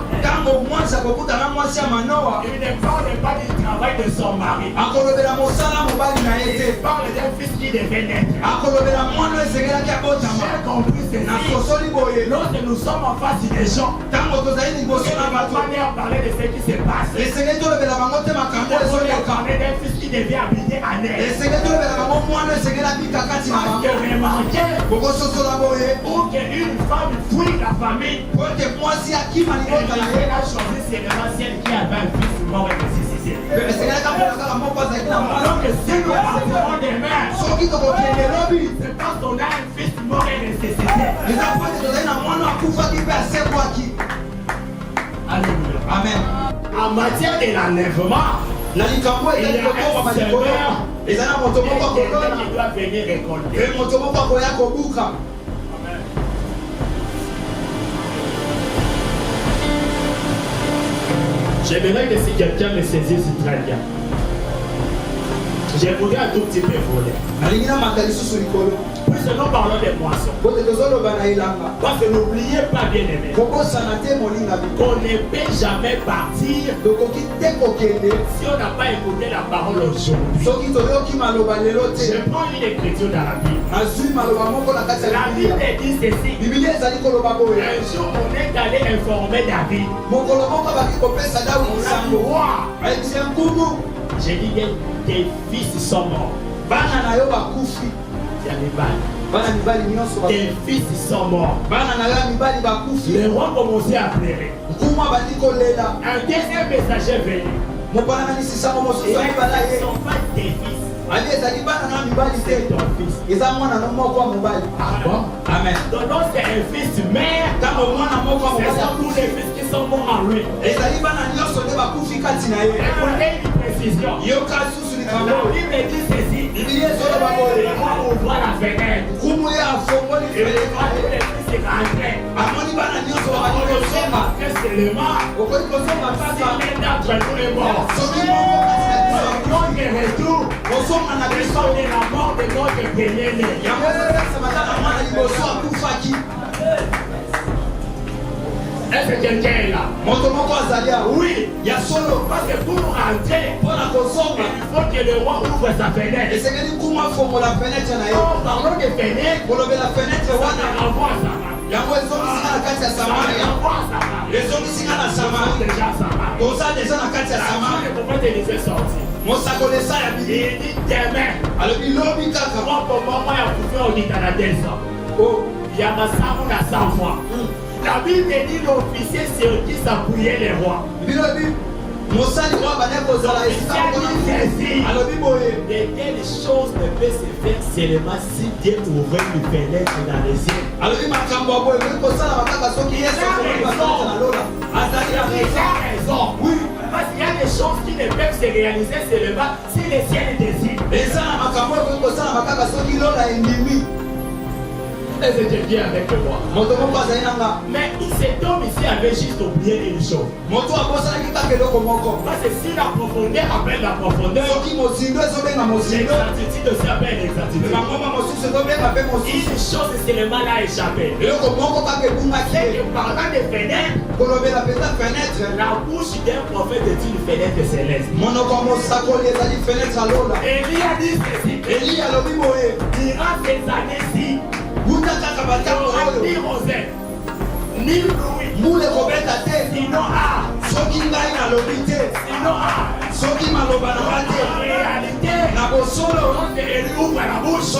il ne parle pas du travail de son mari. Il parle d'un fils qui devait naître. J'ai compris ceci. Lorsque nous sommes en face des gens, il ne faut pas parler de ce qui se passe. Il faut parler d'un fils qui devait habiter à Nez. Parce que remarquez, pour qu'une femme fuit la famille, elle a choisi seulement celle qui avait un fils mort et ressuscité. Donc si nous partirons des mères, c'est parce qu'on a un fils mort et ressuscité. Alléluia. Amen. En matière de l'enlèvement, il y a un serveur qui doit venir récolter. J'aimerais que si quelqu'un me saisisse très bien. Je voudrais un tout petit peu voler. Puisque nous parlons des moissons. Parce que n'oubliez pas, bien aimé, qu'on ne peut jamais partir si on n'a pas écouté la parole aujourd'hui. Je prends une écriture dans la Bible. La Bible dit ceci. Un jour, on est allé informer David. On a droit. J'ai dit tes fils sont morts. Tes fils sont morts. Le roi commençait à pleurer. Un deuxième messager venu. Il a dit, ce ne sont pas tes fils. C'est ton fils. Ah bon? Amen. Donc c'est un fils mère. C'est ça tous les fils qui sont morts en lui. Écoutez une précision. La Bible dit ceci. Il va ouvrir la fenêtre. Et les fils se rentraient. Seulement, si l'un d'entre nous est mort, son de retour, de la mort de notre bien-aimé. Est-ce que quelqu'un est là? Oui. Parce que pour rentrer, il faut que le roi ouvre sa fenêtre. Oh, parlons de fenêtre. Ça renvoie à Samarie. Déjà Samarie. Le prophète Élisée sorti. Il dit demain. Il y a ma savon à 100 fois. La Bible dit l'officier sur qui s'appuyait les rois. De telles choses ne peuvent se faire seulement si Dieu ouvrait une fenêtre dans les cieux. Il a raison. Oui. Parce qu'il y a des choses qui ne peuvent se réaliser seulement si les ciels décident. Est-ce que tu es bien avec moi? Mais cet homme ici avait juste oublié une chose. Parce que si la profondeur appelle la profondeur, l'exactitude aussi appelle l'exactitude. Une chose seulement l'a échappé. C'est que parlant des fenêtres, la bouche d'un prophète est une fenêtre céleste. Élie a dit ceci. Durant ces années-ci, ni rosette, ni louis, sinon sinon en réalité, quand Élie ouvre la bouche,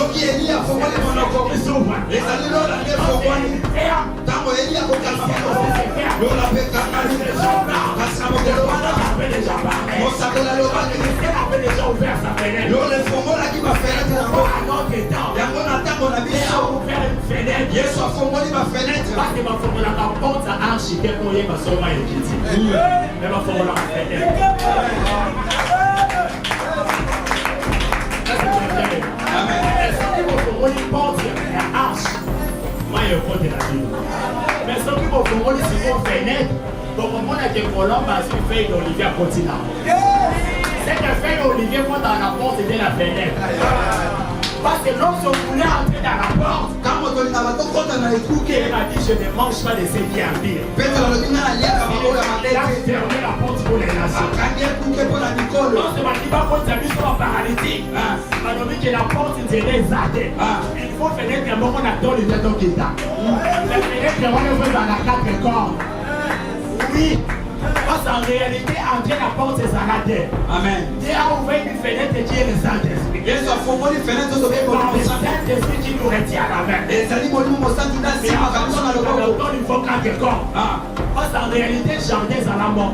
mais ceux qui vont faire une fenêtre, donc on a des colombes à une feuille d'olivier continent. C'est que feuille d'olivier quand dans la porte c'était la fenêtre. Parce que lorsqu'on voulait entrer dans la porte, quand on a dit je ne mange pas de ce qui est pire. Il a fermé la porte pour les nations. Lorsque on dit pas qu'on s'amuse sur la paralytique, on a dit que la porte était zatée. Il faut fenêtre un moment on attend les gens qui t'a. La fenêtre on est dans la 4 cordes. Oui. Parce qu'en réalité, entrer la porte, c'est ça la terre. Amen. Dieu a ouvert une fenêtre qui est le Saint-Esprit. C'est le Saint-Esprit qui nous retient à la main. Mais il faut quand corps. Parce qu'en réalité, jardin à la mort.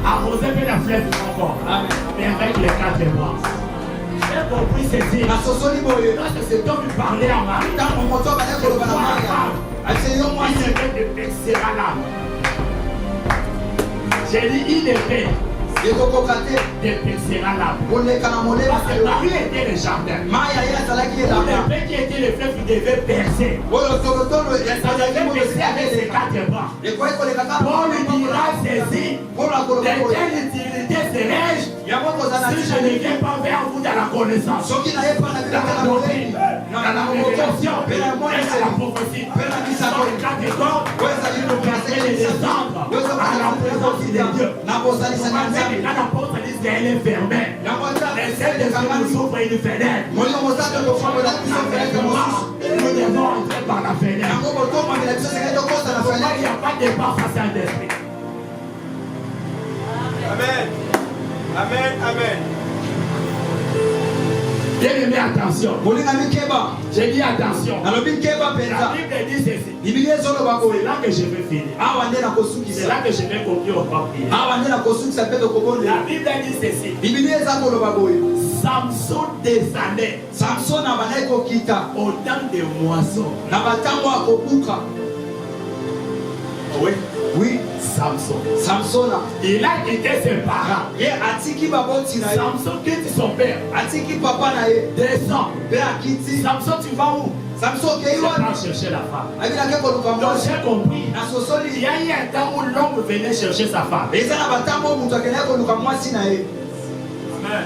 Arroser la flèche du corps. Mais avec les 4 mois. J'ai compris ceci. Lorsque cet homme lui parlait à Marie, il devait de percer à l'âme. J'ai dit, il épée dépercera l'âme. Parce que Marie était le jardin. L'épée qui était le fleuve, il devait percer. Ça devait percer avec ses 4 bras. Paul lui dira ceci. De quelle utilité serais-je si je ne viens pas vers vous dans la connaissance, dans la doctrine, dans la révélation, dans la prophétie, dans les 4 corps, et les descendre à la présence de Dieu. Quand la porte d'Israël est fermée, les ailes de Dieu nous ouvrent une fenêtre. Nous devons entrer par la fenêtre. Il n'y a pas de départ face à Saint-Esprit. Amen. Amen. Amen. Bien aimé, attention. J'ai dit attention. La Bible dit ceci. C'est là que je vais finir. C'est là que je vais conclure au papier. La Bible dit ceci. Samson descendait au temps de moisson. Oui. Oui. Samson. Il a quitté ses parents. Samson quitte son père. Descend. Samson, tu vas où? Tu vas chercher la femme. Donc j'ai compris. Il y a eu un temps où l'homme venait chercher sa femme. Amen.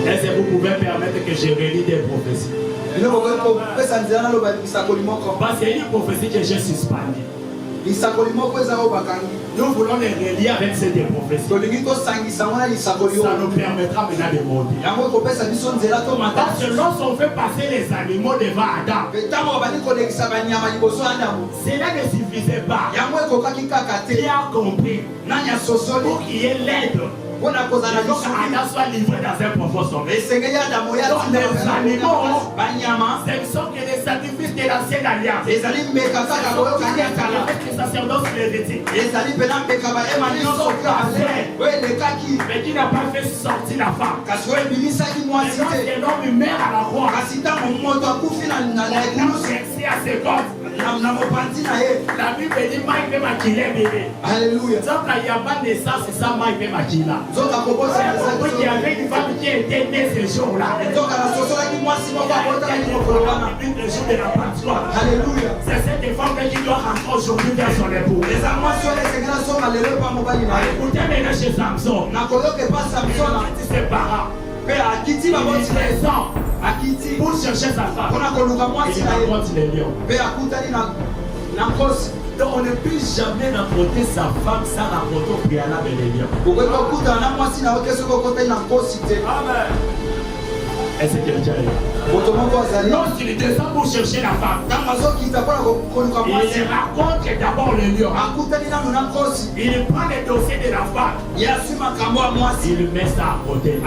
Est-ce que vous pouvez permettre que je relis des prophéties? Parce qu'il y a une prophétie que j'ai suspendue. Nous voulons les relier avec cette prophétie. Ça nous permettra maintenant de monter. Parce que lorsqu'on fait passer les animaux devant Adam, cela ne suffisait pas. Qui a compris pour qu'il y ait l'aide. Il faut qu'Adam soit livré dans un profond sommeil. Donc les animaux, ce sont que les sacrifices de l'ancienne alliance. Ce sont les sacerdoces lévitiques. Ils sont passés, mais qui n'a pas fait sortir la femme. Et lorsque l'homme meurt à la croix, aussi à ses côtes. La Bible dit Mike même à qu'il est bébé. Alléluia. Donc il n'y a pas de naissance, c'est ça Mike même à qu'il a. Il y avait une femme qui était née ce jour-là. Le jour de la Pentecôte. Alléluia. C'est cette femme qui doit rentrer aujourd'hui vers son époux. Écoutez maintenant chez Samson. Ses parents. Il est présent pour chercher sa femme. Il rencontre les lions. Donc on ne peut jamais rencontrer sa femme sans rencontrer au préalable les lions. Amen. Est-ce que quelqu'un est là? Lorsqu'il descend pour chercher la femme, il rencontre d'abord le lion. Il prend le dossier de la femme. Il met ça à côté. Il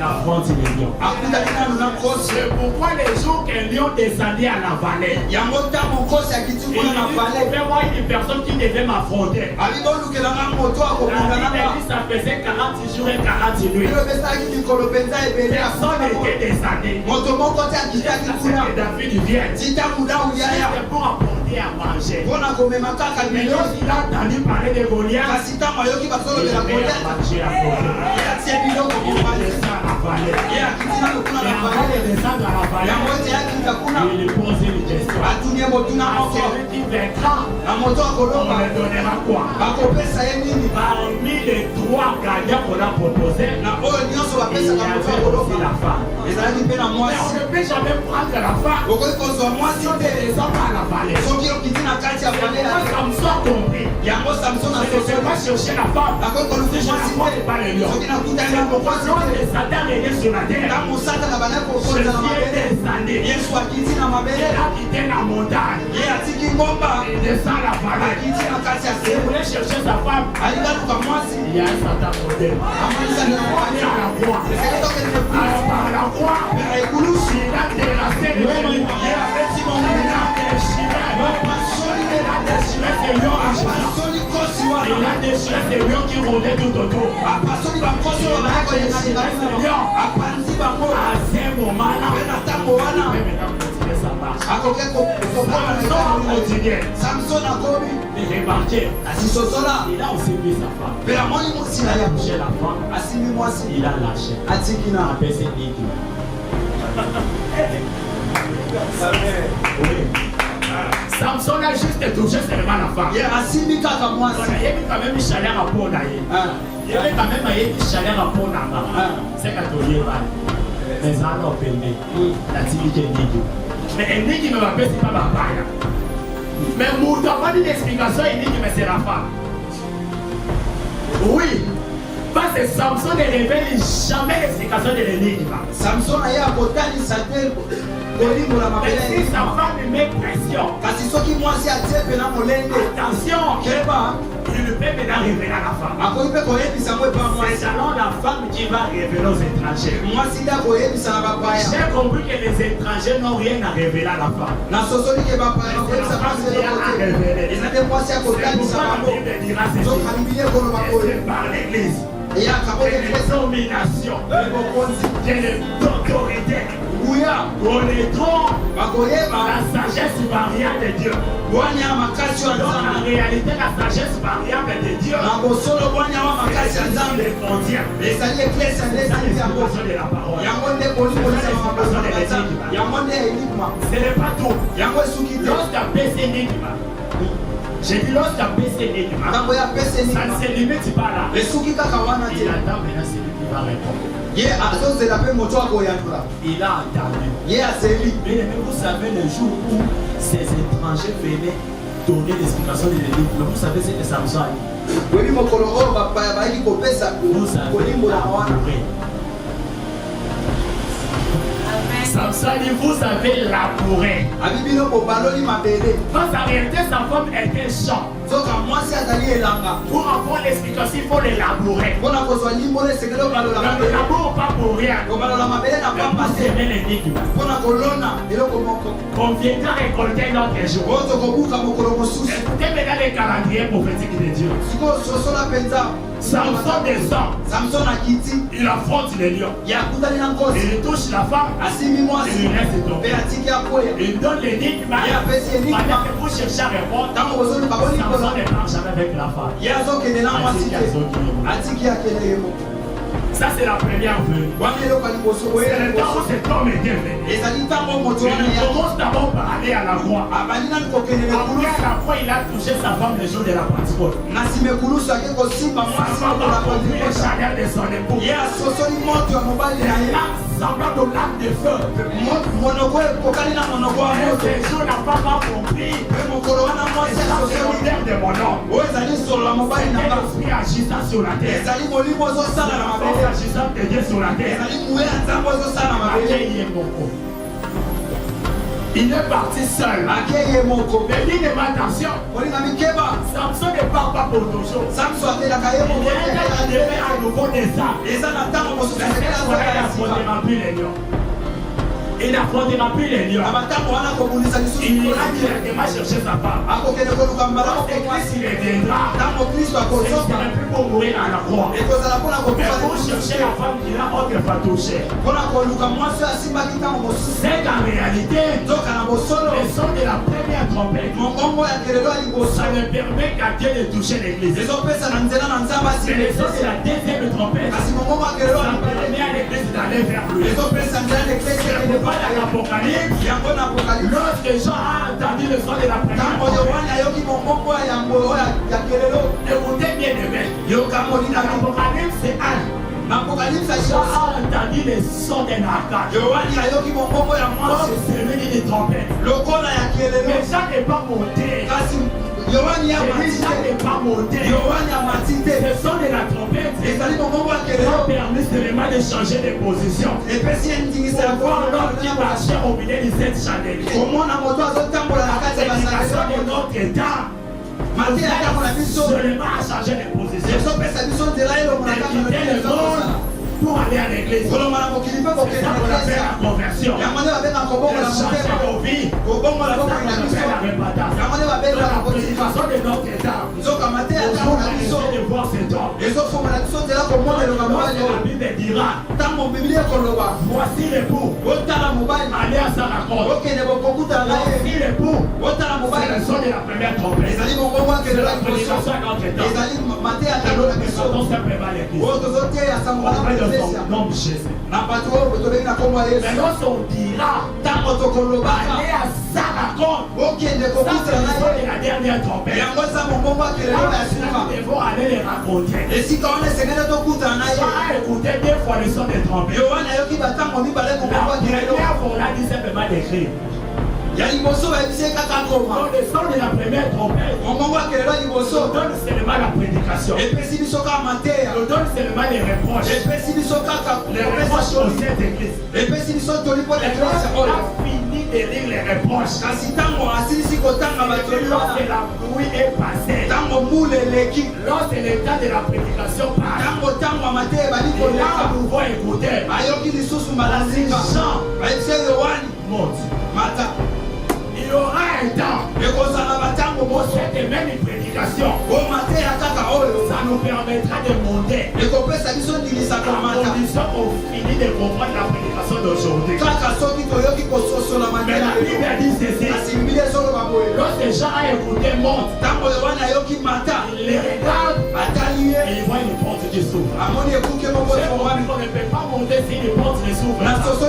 affronte les lions. C'est pourquoi les jours qu'un lion descendait à la vallée, il devait voir une personne qui devait m'affronter. Ça faisait 40 jours et 40 nuits. Personne n'était descendu. C'est David vient. C'était pour apporter à manger. Mais lorsqu'il a entendu parler de Goliath, il a mangé à côté. Il descend à la vallée. Et avant de descendre à la vallée, il pose une question. À celui qui vaincra, on lui donnera quoi? Parmi les 3 gagnants qu'on a proposés, il y avait aussi la femme. Mais on ne peut jamais prendre la femme si on ne descend pas à la vallée. Samson a compris. Je ne vais pas chercher la femme si je n'apporte pas le lion. C'est pourquoi lorsque Satan est sur la terre, je suis descendu. Il a quitté la montagne. Il descend à la vallée. Il voulait chercher sa femme. Il y a un Satan côté. Il est à la croix. Par la croix, il a terrassé le lion. Il a déchiré ses lions à genoux. Il a déchiré ses lions qui rôdaient tout autour. À ce moment-là, Samson a remarqué. Il a aussi vu sa femme. Il a touché la femme. Il a lâché. Il a abaissé l'île. Samson a juste touché seulement la femme. Il y a quand même une chaleur à peau. Il y avait quand même une chaleur à peau. C'est catholique. Mais ça a opéré. La timide est. Mais elle dit qu'il ne m'appelle pas ma paille. Mais vous n'avez pas une explication, il dit que c'est la femme. Oui. Parce que Samson ne révèle jamais l'explication de l'énigme. Samson a eu à côté de sa tête. Mais si sa femme met pression, attention, il ne peut maintenant révéler à la femme. C'est alors la femme qui va révéler aux étrangers. J'ai compris que les étrangers n'ont rien à révéler à la femme. C'est la femme qui a à révéler. C'est pourquoi la Bible dira ceci. C'est par l'église. Il y a des dominations, il y a des autorités. On est trop la sagesse variable de Dieu. Donc en réalité, la sagesse variable de Dieu, c'est les frontières. C'est ça l'explication de la parole. Ce n'est pas tout. Lorsqu'un PC énigme, j'ai dit lorsqu'un PC énigme, ça ne se limite pas là. Il attend maintenant celui qui va répondre. Il a entendu. Mais vous savez le jour où ces étrangers venaient donner l'explication de l'énigme, vous savez ce que Samson a dit. Vous savez labourer. Samson dit vous avez labouré. Parce qu'en réalité sa femme était champ. Pour avoir l'explication, il faut les labourer. On ne laboure pas pour rien. Mais pour s'aimer l'énigme. On viendra récolter notre jour. Écoutez maintenant les calendriers prophétiques de Dieu. Samson descend. Il affronte les lions. Il touche la femme. Il lui laisse tomber. Il donne l'énigme. Pendant que vous cherchez à répondre, Samson ne parle jamais avec la femme. Ça c'est la première vue. C'est le temps où cet homme était venu. Il commence d'abord par aller à la croix. Après à la croix, il a touché sa femme le jour de la Pentecôte. Sa femme a compris le chagrin de son époux. Il a semblant de lac de feu. Et ce jour, la femme a compris. C'est la secondaire de mon homme. C'est l'esprit agissant sur la terre. Agissant de Dieu sur la terre. Il est parti seul. Mais dis de ma attention. Samson ne part pas pour toujours. Il est à nouveau des armes. Il n'affrontera plus les lions. Il n'affrontera plus les lions. Il ira directement chercher sa femme. Et Christ, il viendra. Il ne serait plus pour mourir à la croix. Mais pour chercher la femme qu'il a autrefois touchée. C'est qu'en réalité, le son de la première trompette, ça ne permet qu'à Dieu de toucher l'église. Mais le son de la deuxième trompette, ça permet à l'église d'aller vers lui. Dans l'Apocalypse, lorsque Jean a entendu le son de la première trompette, écoutez bien les mecs, l'Apocalypse c'est un. Jean a entendu le son de l'arcade. C'est celui des trompettes. Mais Jean n'est pas monté. Jean n'est pas monté. Le son de la trompette a permis seulement de changer de position. Pour voir l'homme qui marchait au milieu de cette chandelier. L'éducation de notre état seulement a changé de position. De quitter le monde pour aller à l'église. C'est ça qu'on appelle la conversion. De changer nos vies. C'est ça qu'on appelle la repentance. La purification de notre état. Aujourd'hui, on de voir cet homme. La Bible dira, voici l'époux. Allez à sa rencontre. Voici l'époux. C'est le son de la première trompette. C'est la prédication à notre état. Et nous présentons simplement l'église. Nom de Jésus. Mais lorsqu'on dira, allez à sa rencontre, ça c'est le son de la dernière trompette. Nous devons aller les rencontrer. Jean a écouté 2 fois le son des trompettes. La première fois, on a dit simplement d'écrire. Donc le son de la première trompette, on donne seulement la prédication. On donne seulement les reproches. Les reproches aux saintes églises. L'église a fini de lire les reproches. Lorsque la pluie est passée, lorsque le temps de la prédication passe, et là on nouveau écouter. Jean monte. Il y aura un temps pour cette même prédication. Ça nous permettra de monter. À condition qu'on finit de comprendre la prédication d'aujourd'hui. Mais la Bible dit ceci. Lorsque Jean a écouté monte, il les regarde et il voit une porte qui s'ouvre. On ne peut pas monter si une porte ne s'ouvre pas. Parce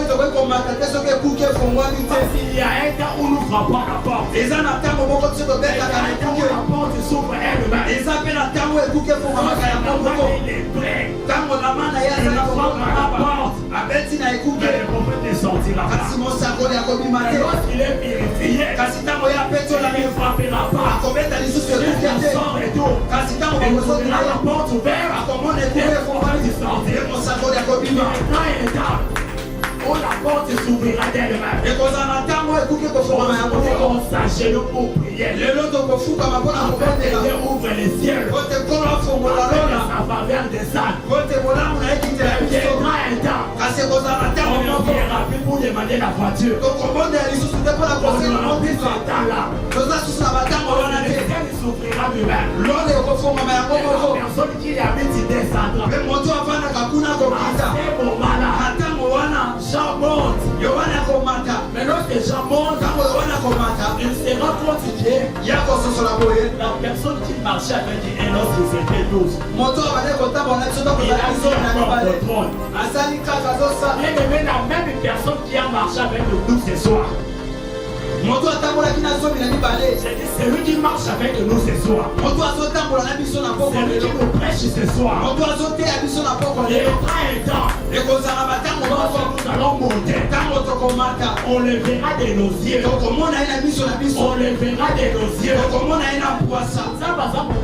qu'il y a un temps où nous frappons à la porte. Il y a un temps où la porte s'ouvre elle-même. Il est prêt. Il frappe à la porte. Mais le prophète ne sortira pas. Et lorsqu'il est purifié, il ne frappera pas. Il sort et tout. Il trouvera la porte ouverte. Et le prophète sortira. Maintenant il est tard. Oh, la porte s'ouvrira d'elle-même. On s'agenouille pour prier. Dieu ouvre les cieux. Sa faveur descend. Viendra un temps. On n'oubliera plus pour demander la voiture. On n'aura plus ce temps-là. Le ciel s'ouvrira lui-même. La personne qui habite descendra. À ce moment-là, gens montent, mais lorsque les gens montent, ils se rendent compte que la personne qui marchait avec Enos, ils étaient 12. Il a mis encore le trône. Bien aimé, la même personne qui a marché avec le 12 ce soir. C'est lui qui marche avec nous ce soir. C'est lui qui nous prêche ce soir. Et le temps est temps. Nous allons monter. On le verra de nos yeux. On le verra de nos yeux. Ça va ça pour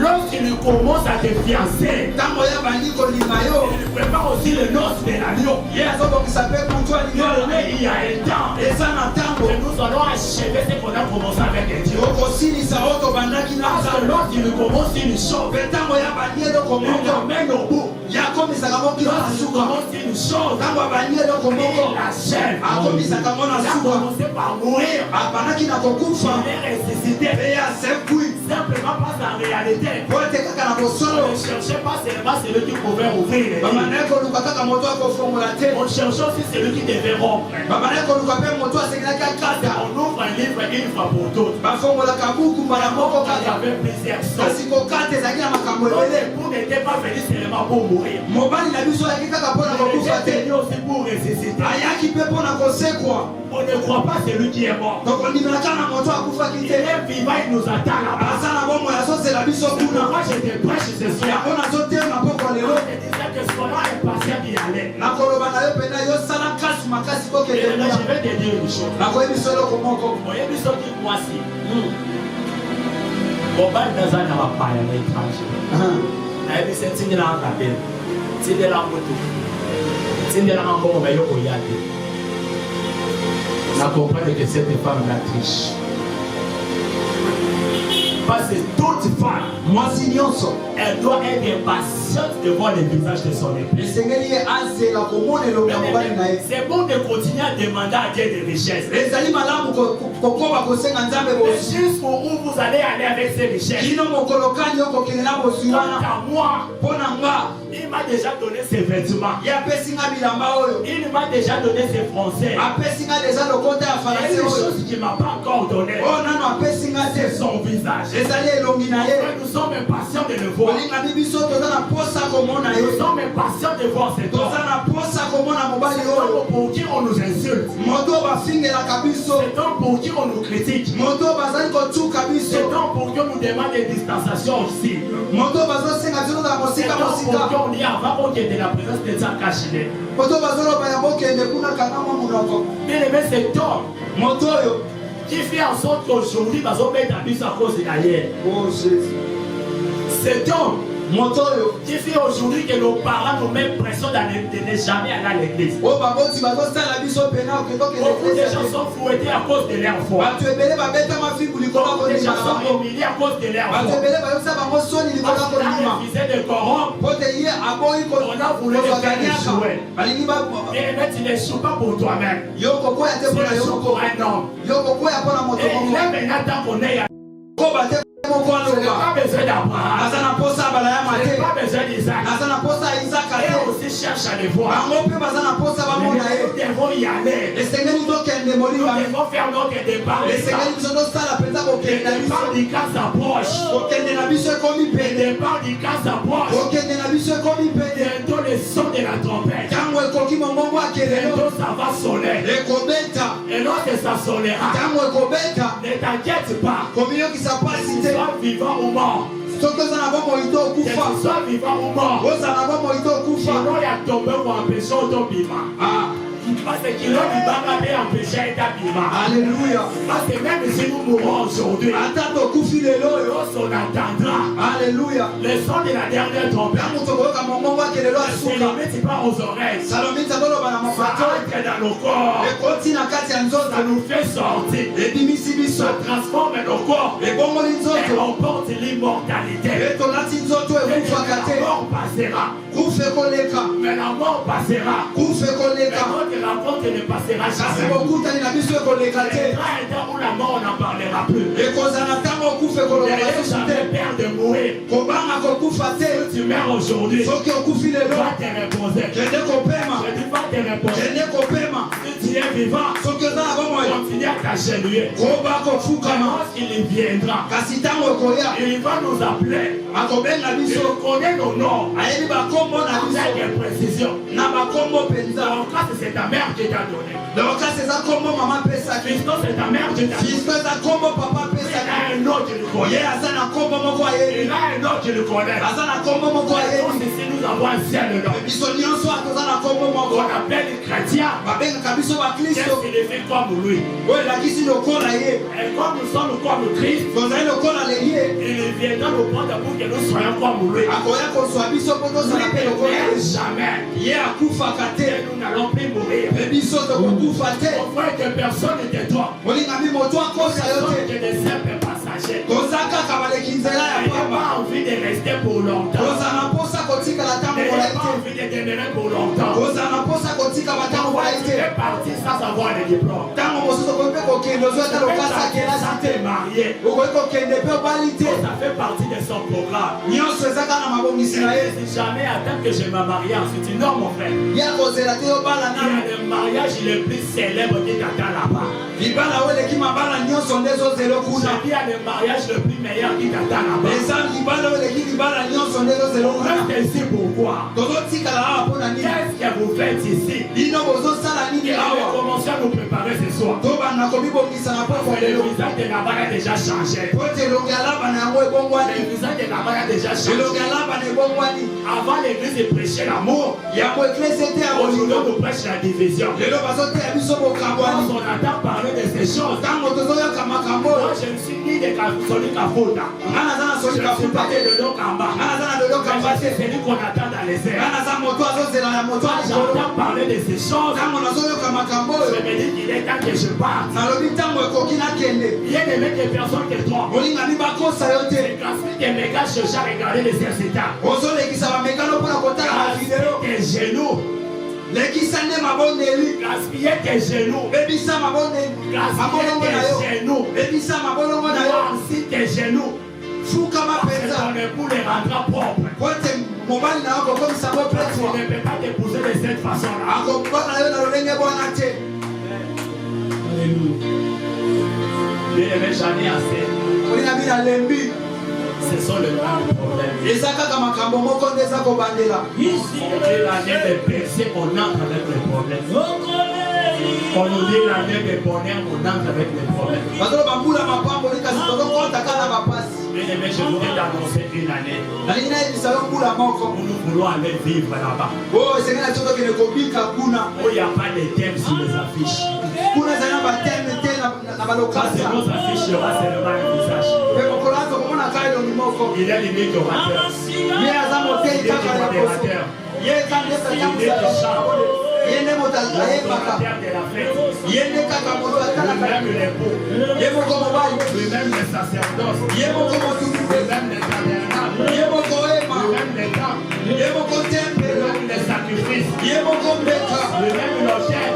lorsqu'il commence à te fiancer, il prépare aussi le noces de l'agneau. Il y a un temps que nous allons achever ce qu'on a commencé avec Dieu. Parce que lorsqu'il commence une chose, il l'amène au bout. Lorsqu'il commence une chose, il l'achève. Il a commencé par mourir. Il est ressuscité. Simplement pas sa réalité. On ne cherchait pas seulement celui qui pouvait ouvrir les livres. On cherchait aussi celui qui devait rompre. On ouvre un livre une fois pour toutes. Il y avait plusieurs sortes. L'époux n'était pas venu seulement pour mourir. Il était venu aussi pour ressusciter. On ne croit pas celui qui est mort. Il est vivant, il nous attend là-bas. Moi je te prêche ce soir. Je te disais que ce qu'on est patient d'y aller. Je vais te dire une chose. Voyez, nous sommes dit moi si. On va dans un appareil étranger. Et c'est une langue à peine. C'est de la moto. C'est de la langue à peine. On comprend que cette femme la triche. Parce que toute femme, elle doit être patiente devant le visage de son époux. C'est bon de continuer à demander à Dieu des richesses. Mais jusqu'où vous allez aller avec ces richesses? Quant à moi, il m'a déjà donné ses vêtements. Il m'a déjà donné ses français. Il y a une chose qu'il ne m'a pas encore donné. C'est son visage. Nous sommes impatients de le voir. Nous sommes impatients de voir cet homme. C'est homme pour qui on nous insulte. C'est homme pour qui on nous critique. C'est homme pour qui on nous demande des distanciations aussi. C'est homme pour qui on dit avant qu'on ait de la présence de sa cachée. Bien aimé, cet homme qui fait en sorte qu'aujourd'hui, on va mettre à bus à cause de d'ailleurs. Cet homme qui fait aujourd'hui que nos parents nous mettent pression de ne jamais aller à l'église. Beaucoup de gens sont fouettés à cause de leur foi. Beaucoup de gens sont humiliés à cause de leur foi. Parce qu'on a refusé de corrompre. On a voulu le faire échouer. Et tu n'échoues pas pour toi-même. Tu échoues pour un homme. Et il est maintenant qu'on est à je n'ai pas besoin d'Abraham. Je n'ai pas besoin d'Isaac. Et aussi cherche à les voir. Nous devons y aller. Nous devons faire notre départ. Le départ du cas s'approche. Le départ du cas s'approche. Bientôt le son de la trompette. Bientôt ça va sonner. Et lorsque ça sonnera, ne t'inquiète pas. Sois vivant ou mort. Que tu sois vivant ou mort. Sinon il y a tombé pour empêcher ton parce qu'il a empêché Alléluia. Parce que même si nous mourons aujourd'hui, on attendra. Alléluia. Le son de la dernière trompette. C'est limite pas aux oreilles. Ça entre dans nos corps. Ça nous fait sortir. Ça transforme nos corps. Et on porte l'immortalité. La mort passera. Mais la mort passera. Et notre rencontre ne passera jamais. Où la mort n'en parlera plus. Et qu'on en attend beaucoup fait qu'on jamais peur de mourir. Si tu meurs aujourd'hui, tu vas te reposer. Je dis pas te reposer. Si tu es vivant, continue à t'agenouiller. Lorsqu'il viendra, il va nous appeler. Il connaît nos noms avec des précisions. Donc là, c'est ta mère qui t'a donné. Fiston, c'est ta mère qui t'a donné. Il a un autre, tu le connais. Il a un autre, tu le connais. Ici, nous avons un ciel dedans. On appelle les chrétiens. Qu'est-ce qu'il fait comme lui? Et comme nous sommes comme Christ, il viendra nous prendre pour que nous soyons comme lui. Jamais. Nous n'allons plus mourir. On voit que personne n'était toi. Personne que des simples passagers. Il n'a pas envie de rester pour longtemps. Il n'a pas envie de demeurer pour longtemps. On est parti sans avoir de diplôme. Ça fait partie de son programme. Si jamais attends que je me marie ensuite, non mon frère. Il y a le mariage le plus célèbre qui t'attend là-bas. Il y a le mariage le plus meilleur qui t'attend là-bas. Reste ici pourquoi? Qu'est-ce que vous faites ici? Il a commencé à nous préparer ce soir. Le visage de là-bas a déjà changé. Le visage de là-bas a déjà changé. Avant l'église de prêcher l'amour, aujourd'hui on nous prêche la division. Quand on entend parler de ces choses, moi je me suis dit de Catholique à Fouta. Je ne suis pas de l'eau Kamba. C'est celui qu'on attend dans les airs. Quand j'entends parler de ces choses, je me dis qu'il est temps que je parte. Il y a des mecs de personnes que toi. C'est grâce que mes gars cherchent à regarder les exercitants. Tes genoux. Gaspiller tes genoux. Noircir tes genoux. Ton époux les rendra propres. Tu ne peux pas t'épouser de cette façon-là. Bien-aimé, j'en ai assez. Ce sont les grands problèmes. On dit l'année de percée, on entre avec les problèmes. On nous dit l'année de bonheur, on entre avec les problèmes. Bien-aimé, je voudrais t'annoncer une année où nous voulons aller vivre là-bas. Où il n'y a pas de thème sur les affiches. Quand c'est nos affiches, il y aura seulement un visage. Il est limite orateur. Il est modérateur. Il est chant. Il est modérateur de la fête. Lui-même l'époux. Lui-même le sacerdoce. Lui-même le tabernacle. Lui-même les temps. Lui-même les sacrifices. Lui-même l'autel.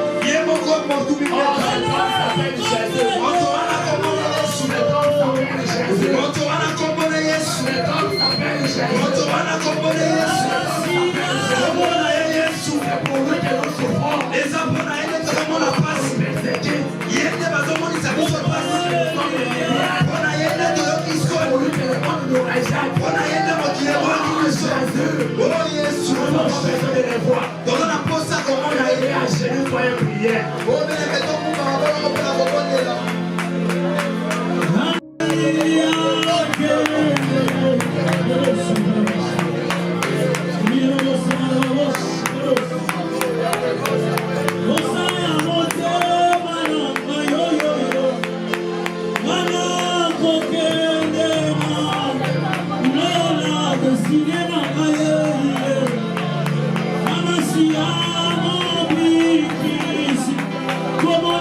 Como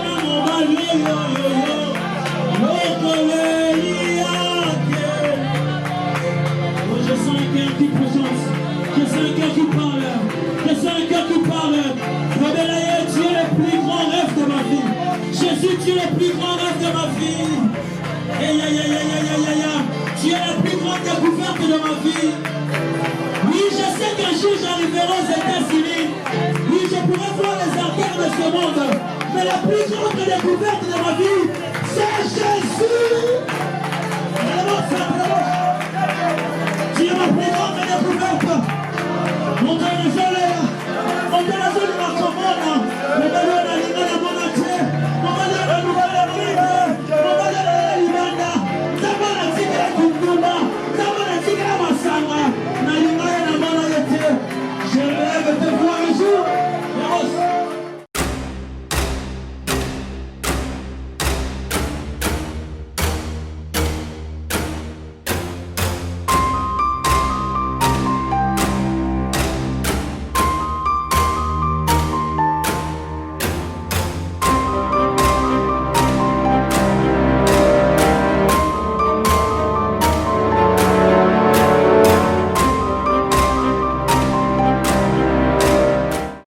Jésus, tu es le plus grand rêve de ma vie. Tu es la plus grande découverte de ma vie. Oui, je sais qu'un jour j'arriverai aux États-Unis. Oui, je pourrai voir les artères de ce monde. Mais la plus grande découverte de ma vie, c'est Jésus.